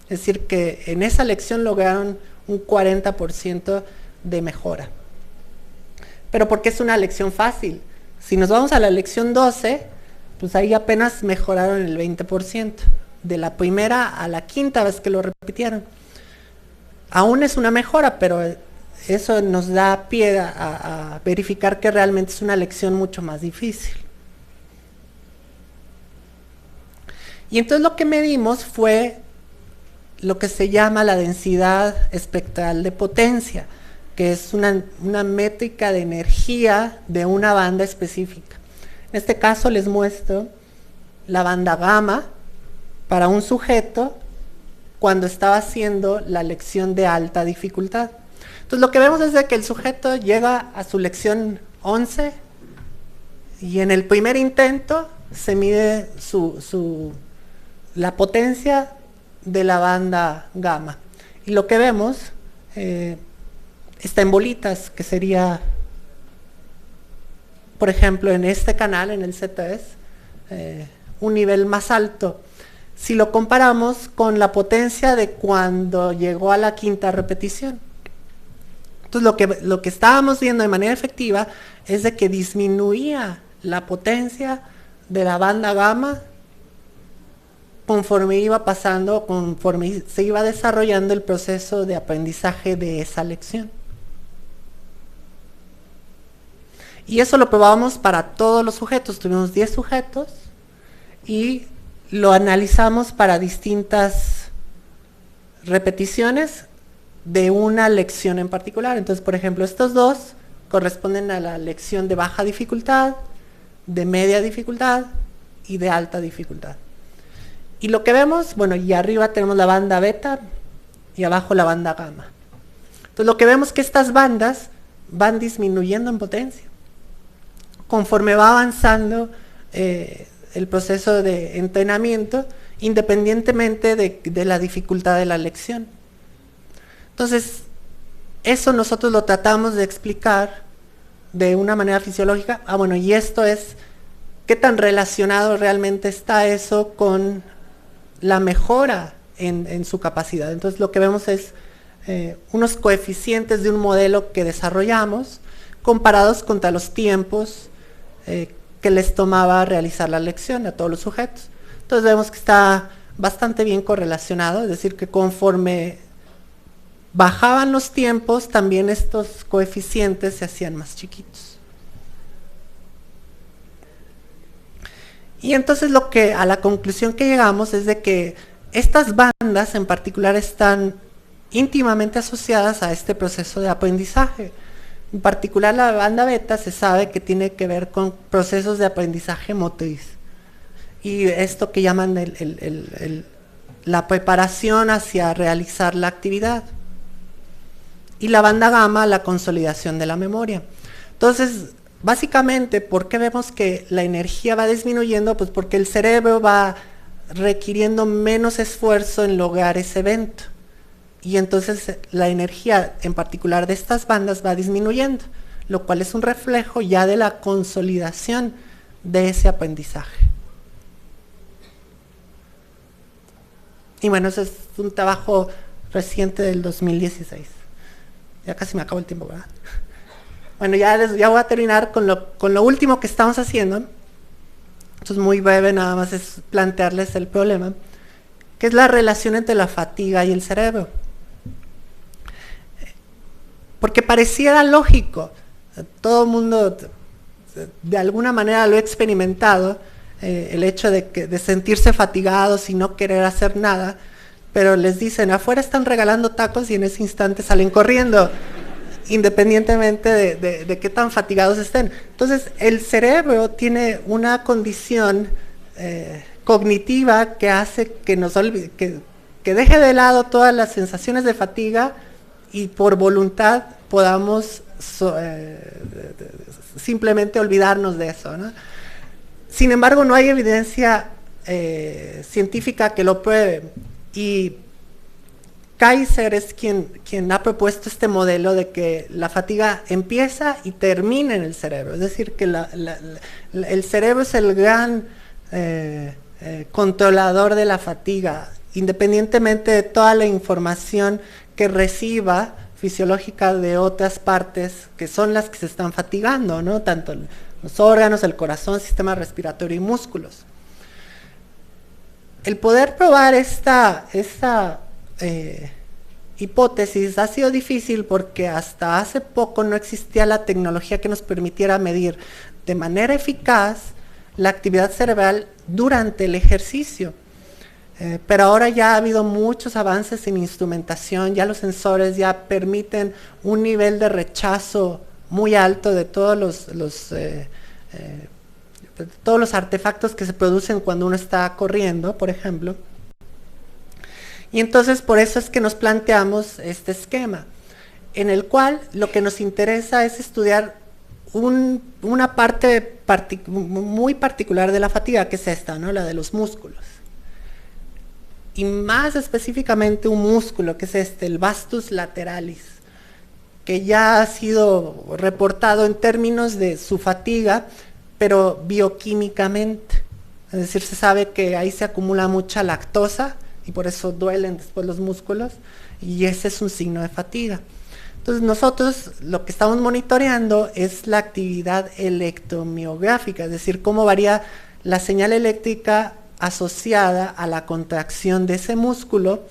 Es decir, que en esa lección lograron un 40% de mejora. Pero porque es una lección fácil. Si nos vamos a la lección 12, pues ahí apenas mejoraron el 20%. De la primera a la quinta vez que lo repitieron. Aún es una mejora, pero eso nos da pie a verificar que realmente es una lección mucho más difícil. Y entonces lo que medimos fue lo que se llama la densidad espectral de potencia, que es una métrica de energía de una banda específica. En este caso les muestro la banda gamma para un sujeto cuando estaba haciendo la lección de alta dificultad. Entonces lo que vemos es de que el sujeto llega a su lección 11 y en el primer intento se mide la potencia de la banda gamma. Y lo que vemos está en bolitas, que sería, por ejemplo, en este canal, en el CTS, un nivel más alto. Si lo comparamos con la potencia de cuando llegó a la quinta repetición. Entonces lo que estábamos viendo de manera efectiva es de que disminuía la potencia de la banda gamma conforme iba pasando, conforme se iba desarrollando el proceso de aprendizaje de esa lección. Y eso lo probamos para todos los sujetos. Tuvimos 10 sujetos y lo analizamos para distintas repeticiones de una lección en particular. Entonces, por ejemplo, estos dos corresponden a la lección de baja dificultad, de media dificultad y de alta dificultad. Y lo que vemos, bueno, y arriba tenemos la banda beta y abajo la banda gamma. Entonces lo que vemos es que estas bandas van disminuyendo en potencia conforme va avanzando el proceso de entrenamiento, independientemente de la dificultad de la lección. Entonces, eso nosotros lo tratamos de explicar de una manera fisiológica. Bueno, y esto es, ¿qué tan relacionado realmente está eso con la mejora en su capacidad? Entonces, lo que vemos es unos coeficientes de un modelo que desarrollamos comparados contra los tiempos que les tomaba realizar la lección a todos los sujetos. Entonces vemos que está bastante bien correlacionado, es decir, que conforme bajaban los tiempos, también estos coeficientes se hacían más chiquitos. Y entonces a la conclusión que llegamos es de que estas bandas en particular están íntimamente asociadas a este proceso de aprendizaje. En particular la banda beta se sabe que tiene que ver con procesos de aprendizaje motriz. Y esto que llaman la preparación hacia realizar la actividad. Y la banda gamma, la consolidación de la memoria. Entonces, básicamente, ¿por qué vemos que la energía va disminuyendo? Pues porque el cerebro va requiriendo menos esfuerzo en lograr ese evento. Y entonces la energía, en particular de estas bandas, va disminuyendo, lo cual es un reflejo ya de la consolidación de ese aprendizaje. Y bueno, ese es un trabajo reciente del 2016. Ya casi me acabo el tiempo, ¿verdad? Bueno, ya voy a terminar con lo último que estamos haciendo. Esto es muy breve, nada más es plantearles el problema, que es la relación entre la fatiga y el cerebro. Porque pareciera lógico, todo el mundo de alguna manera lo ha experimentado, el hecho de sentirse fatigados y no querer hacer nada, pero les dicen, afuera están regalando tacos y en ese instante salen corriendo, independientemente de qué tan fatigados estén. Entonces, el cerebro tiene una condición cognitiva que hace que que deje de lado todas las sensaciones de fatiga y por voluntad podamos simplemente olvidarnos de eso, ¿no? Sin embargo, no hay evidencia científica que lo pruebe. Y Kaiser es quien ha propuesto este modelo de que la fatiga empieza y termina en el cerebro. Es decir, que el cerebro es el gran controlador de la fatiga, independientemente de toda la información que reciba fisiológica de otras partes que son las que se están fatigando, ¿no? Tanto los órganos, el corazón, sistema respiratorio y músculos. El poder probar esta hipótesis ha sido difícil porque hasta hace poco no existía la tecnología que nos permitiera medir de manera eficaz la actividad cerebral durante el ejercicio. Pero ahora ya ha habido muchos avances en instrumentación, ya los sensores ya permiten un nivel de rechazo muy alto de todos los artefactos que se producen cuando uno está corriendo, por ejemplo. Y entonces por eso es que nos planteamos este esquema, en el cual lo que nos interesa es estudiar una parte muy particular de la fatiga, que es esta, ¿no? La de los músculos. y más específicamente un músculo, que es el vastus lateralis, que ya ha sido reportado en términos de su fatiga, pero bioquímicamente. Es decir, se sabe que ahí se acumula mucha lactosa y por eso duelen después los músculos, y ese es un signo de fatiga. Entonces nosotros lo que estamos monitoreando es la actividad electromiográfica, es decir, cómo varía la señal eléctrica asociada a la contracción de ese músculo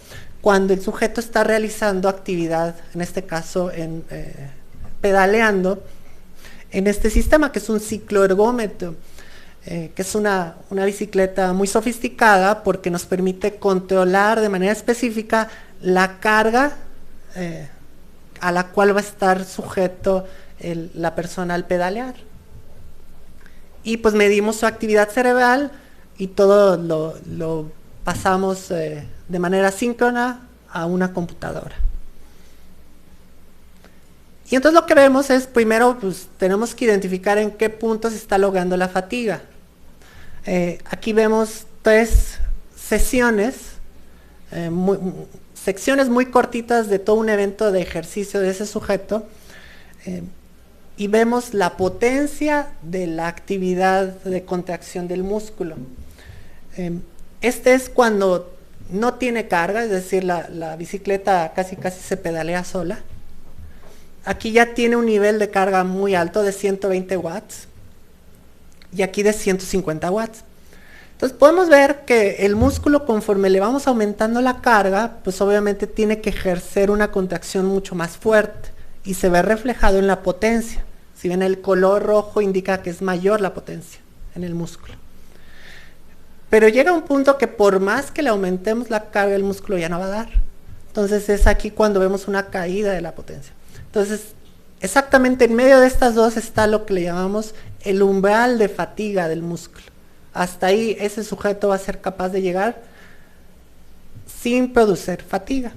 cuando el sujeto está realizando actividad, en este caso pedaleando, en este sistema que es un cicloergómetro, que es una bicicleta muy sofisticada porque nos permite controlar de manera específica la carga a la cual va a estar sujeto la persona al pedalear. Y pues medimos su actividad cerebral y todo lo pasamos de manera síncrona a una computadora. Y entonces lo que vemos es, primero, pues tenemos que identificar en qué punto se está logrando la fatiga. Aquí vemos 3 sesiones, secciones muy cortitas de todo un evento de ejercicio de ese sujeto, y vemos la potencia de la actividad de contracción del músculo. Este es cuando no tiene carga, es decir, la bicicleta casi se pedalea sola. Aquí ya tiene un nivel de carga muy alto de 120 watts y aquí de 150 watts. Entonces podemos ver que el músculo, conforme le vamos aumentando la carga, pues obviamente tiene que ejercer una contracción mucho más fuerte y se ve reflejado en la potencia. Si ven, el color rojo indica que es mayor la potencia en el músculo. Pero llega un punto que por más que le aumentemos la carga, el músculo ya no va a dar. Entonces es aquí cuando vemos una caída de la potencia. Entonces, exactamente en medio de estas dos está lo que le llamamos el umbral de fatiga del músculo. Hasta ahí ese sujeto va a ser capaz de llegar sin producir fatiga.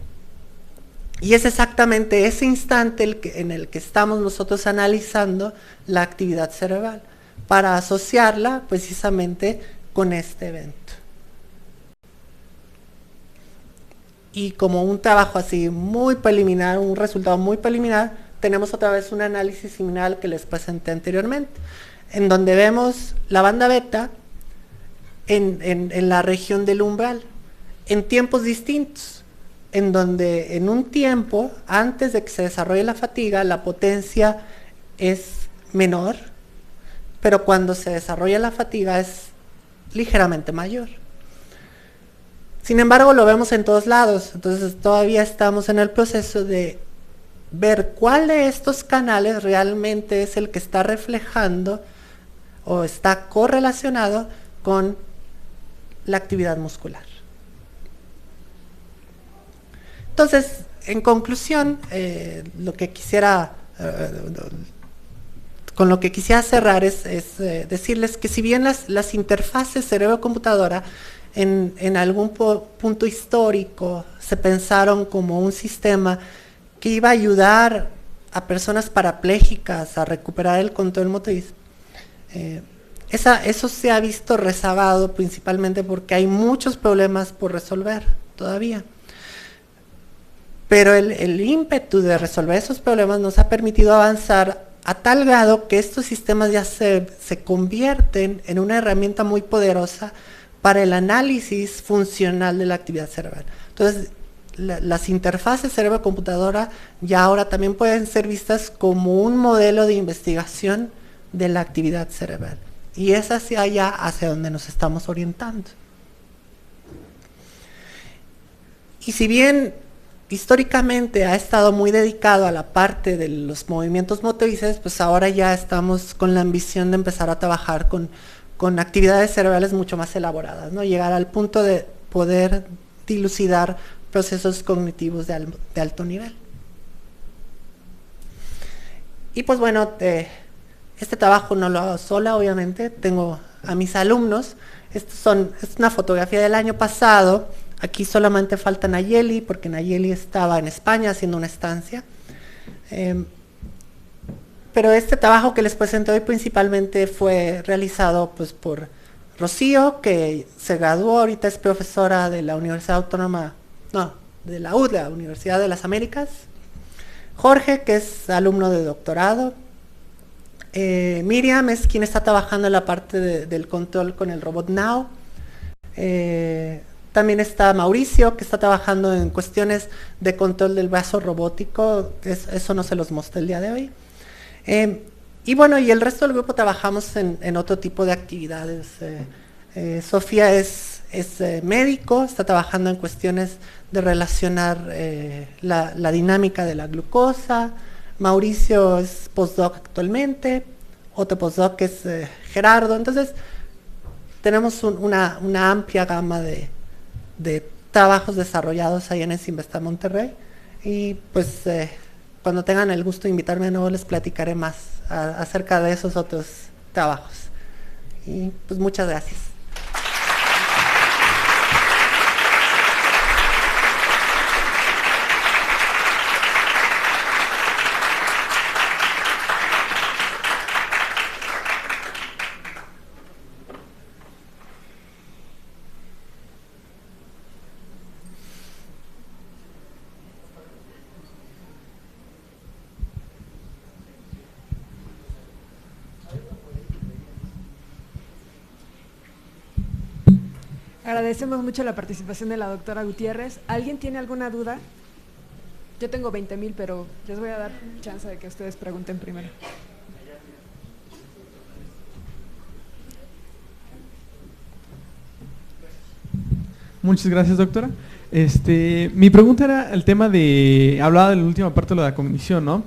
Y es exactamente ese instante en el que estamos nosotros analizando la actividad cerebral para asociarla precisamente con este evento. Y como un trabajo así muy preliminar, un resultado muy preliminar, tenemos otra vez un análisis similar al que les presenté anteriormente, en donde vemos la banda beta en la región del umbral, en tiempos distintos, en donde en un tiempo, antes de que se desarrolle la fatiga, la potencia es menor, pero cuando se desarrolla la fatiga es ligeramente mayor. Sin embargo, lo vemos en todos lados, entonces todavía estamos en el proceso de ver cuál de estos canales realmente es el que está reflejando o está correlacionado con la actividad muscular. Entonces, en conclusión, con lo que quisiera cerrar es decirles que si bien las interfaces cerebro-computadora en algún punto histórico se pensaron como un sistema que iba a ayudar a personas parapléjicas a recuperar el control motriz, eso se ha visto rezagado principalmente porque hay muchos problemas por resolver todavía. Pero el ímpetu de resolver esos problemas nos ha permitido avanzar a tal grado que estos sistemas ya se convierten en una herramienta muy poderosa para el análisis funcional de la actividad cerebral. Entonces, las interfaces cerebro-computadora ya ahora también pueden ser vistas como un modelo de investigación de la actividad cerebral. Y es hacia allá hacia donde nos estamos orientando. Y si bien históricamente ha estado muy dedicado a la parte de los movimientos motrices, pues ahora ya estamos con la ambición de empezar a trabajar con actividades cerebrales mucho más elaboradas, ¿no? Llegar al punto de poder dilucidar procesos cognitivos de alto nivel. Y pues bueno, este trabajo no lo hago sola, obviamente, tengo a mis alumnos. Es una fotografía del año pasado. Aquí solamente falta Nayeli, porque Nayeli estaba en España haciendo una estancia. Pero este trabajo que les presento hoy principalmente fue realizado pues, por Rocío, que se graduó, ahorita es profesora de la Universidad Autónoma, no, de la UDLA, Universidad de las Américas. Jorge, que es alumno de doctorado. Miriam es quien está trabajando en la parte del control con el robot Now. También está Mauricio, que está trabajando en cuestiones de control del brazo robótico. Eso no se los mostré el día de hoy. Y bueno, y el resto del grupo trabajamos en otro tipo de actividades. Sofía es médico, está trabajando en cuestiones de relacionar la dinámica de la glucosa. Mauricio es postdoc actualmente, otro postdoc es Gerardo. Entonces tenemos una amplia gama de trabajos desarrollados ahí en el Sinvesta Monterrey, y pues cuando tengan el gusto de invitarme de nuevo les platicaré más acerca de esos otros trabajos. Y pues muchas gracias.
Agradecemos mucho la participación de la doctora Gutiérrez. ¿Alguien tiene alguna duda? Yo tengo 20,000, pero les voy a dar chance de que ustedes pregunten primero.
Muchas gracias, doctora. Mi pregunta era el tema hablaba de la última parte de la cognición, ¿no?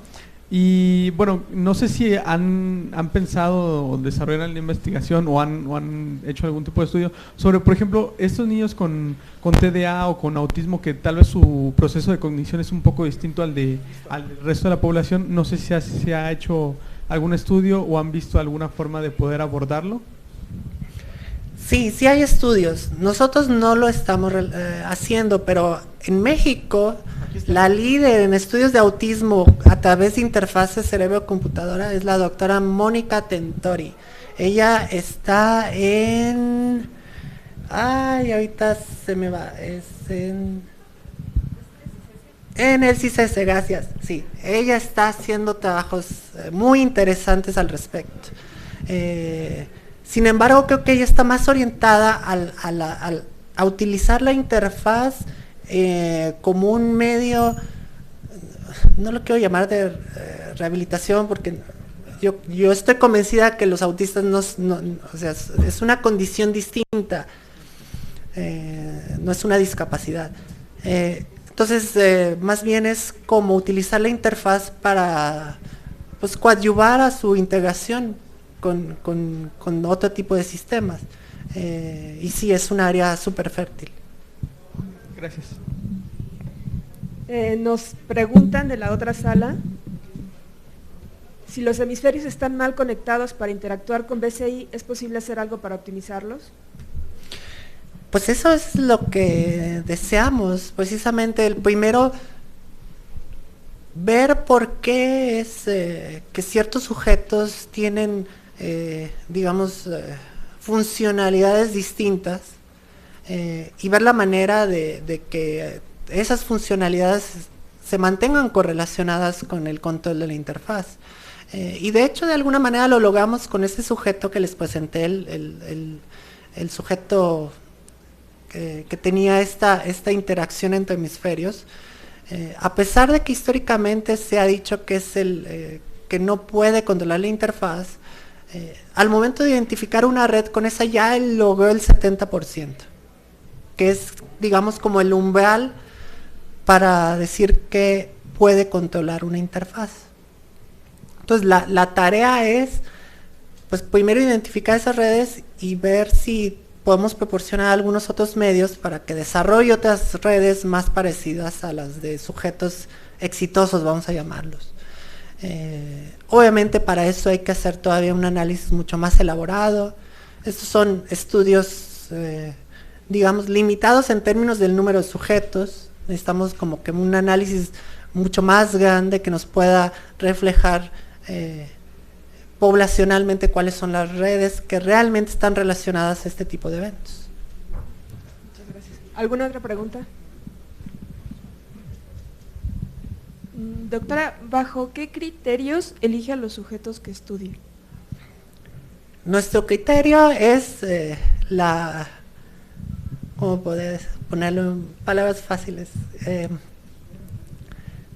Y bueno, no sé si han pensado desarrollar la investigación o han hecho algún tipo de estudio sobre, por ejemplo, estos niños con TDA o con autismo, que tal vez su proceso de cognición es un poco distinto al resto de la población. No sé si se ha hecho algún estudio o han visto alguna forma de poder abordarlo.
Sí hay estudios. Nosotros no lo estamos haciendo, pero en México la líder en estudios de autismo a través de interfaces cerebro-computadora es la doctora Mónica Tentori. Ella está en... ahorita se me va. Es en el CICES, gracias. Sí, ella está haciendo trabajos muy interesantes al respecto. Sin embargo, creo que ella está más orientada a utilizar la interfaz como un medio, no lo quiero llamar de rehabilitación, porque yo estoy convencida que los autistas o sea, es una condición distinta, no es una discapacidad. Entonces, más bien es como utilizar la interfaz para pues coadyuvar a su integración con otro tipo de sistemas. Y sí, es un área súper fértil.
Gracias.
Nos preguntan de la otra sala si los hemisferios están mal conectados para interactuar con BCI, ¿es posible hacer algo para optimizarlos?
Pues eso es lo que deseamos, precisamente. El primero, ver por qué es que ciertos sujetos tienen digamos funcionalidades distintas, y ver la manera de que esas funcionalidades se mantengan correlacionadas con el control de la interfaz. Y de hecho, de alguna manera lo logramos con ese sujeto que les presenté, el sujeto que tenía esta interacción entre hemisferios. A pesar de que históricamente se ha dicho que es que no puede controlar la interfaz, al momento de identificar una red con esa ya él logró el 70%, que es, digamos, como el umbral para decir que puede controlar una interfaz. Entonces la tarea es, pues primero identificar esas redes y ver si podemos proporcionar algunos otros medios para que desarrolle otras redes más parecidas a las de sujetos exitosos, vamos a llamarlos. Obviamente para eso hay que hacer todavía un análisis mucho más elaborado. Estos son estudios, digamos, limitados en términos del número de sujetos. Necesitamos como que un análisis mucho más grande que nos pueda reflejar poblacionalmente cuáles son las redes que realmente están relacionadas a este tipo de eventos.
Muchas gracias. ¿Alguna otra pregunta?
Doctora, ¿bajo qué criterios elige a los sujetos que estudia?
Nuestro criterio es ¿cómo poder ponerlo en palabras fáciles?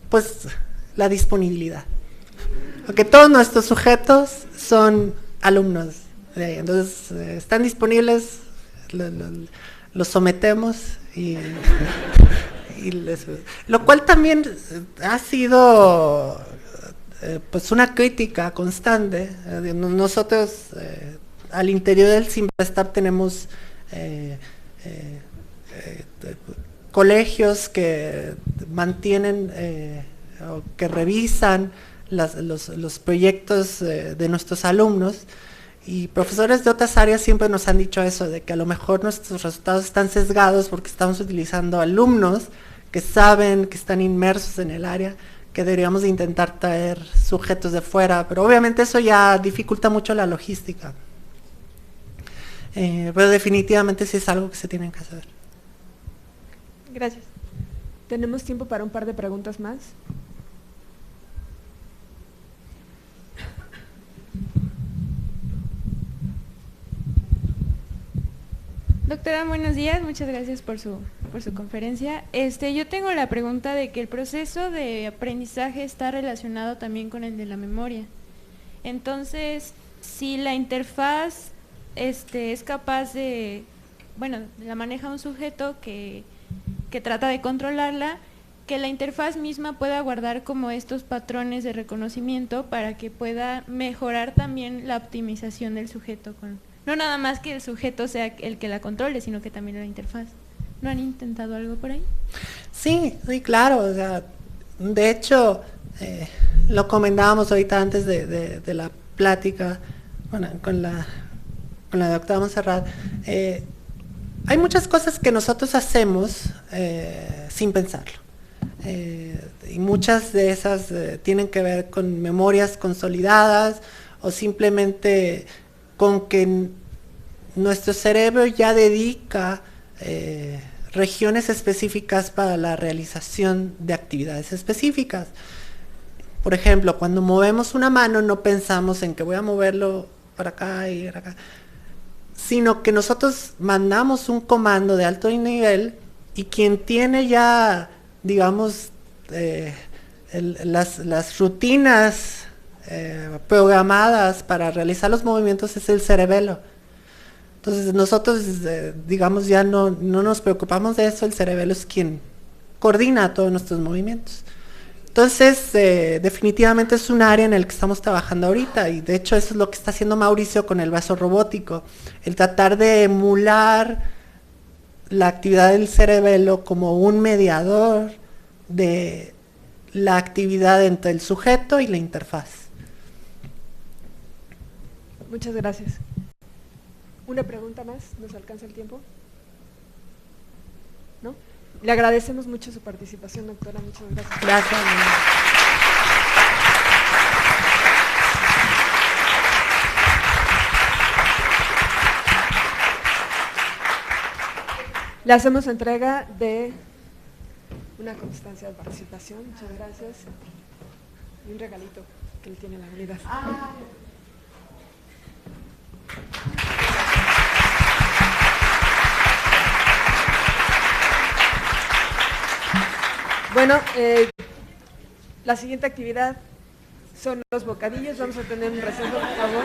Pues la disponibilidad. Porque todos nuestros sujetos son alumnos de ahí, entonces están disponibles, los sometemos y lo cual también ha sido pues una crítica constante. Nosotros al interior del Simvestab tenemos colegios que mantienen o que revisan los proyectos de nuestros alumnos, y profesores de otras áreas siempre nos han dicho eso, de que a lo mejor nuestros resultados están sesgados porque estamos utilizando alumnos que saben, que están inmersos en el área, que deberíamos de intentar traer sujetos de fuera, pero obviamente eso ya dificulta mucho la logística. Pero definitivamente sí es algo que se tiene que hacer.
Gracias.
Tenemos tiempo para un par de preguntas más.
Doctora, buenos días, muchas gracias por su conferencia. Yo tengo la pregunta de que el proceso de aprendizaje está relacionado también con el de la memoria. Entonces, si la interfaz es capaz de, la maneja un sujeto que trata de controlarla, que la interfaz misma pueda guardar como estos patrones de reconocimiento para que pueda mejorar también la optimización del sujeto no nada más que el sujeto sea el que la controle, sino que también la interfaz. ¿No han intentado algo por ahí?
Sí, claro. O sea, de hecho, lo comentábamos ahorita antes de la plática con la doctora Montserrat. Hay muchas cosas que nosotros hacemos sin pensarlo. Y muchas de esas tienen que ver con memorias consolidadas o simplemente con que nuestro cerebro ya dedica regiones específicas para la realización de actividades específicas. Por ejemplo, cuando movemos una mano no pensamos en que voy a moverlo para acá y para acá, sino que nosotros mandamos un comando de alto nivel y quien tiene ya, digamos, las rutinas programadas para realizar los movimientos es el cerebelo. Entonces nosotros, digamos, ya no nos preocupamos de eso, el cerebelo es quien coordina todos nuestros movimientos. Entonces, definitivamente es un área en el que estamos trabajando ahorita, y de hecho eso es lo que está haciendo Mauricio con el brazo robótico, el tratar de emular la actividad del cerebelo como un mediador de la actividad entre el sujeto y la interfaz.
Muchas gracias. ¿Una pregunta más? ¿Nos alcanza el tiempo? ¿No? Le agradecemos mucho su participación, doctora. Muchas gracias.
Gracias.
Le hacemos entrega de una constancia de participación. Muchas gracias. Y un regalito que le tiene la unidad. Bueno, la siguiente actividad son los bocadillos. Vamos a tener un receso, por favor.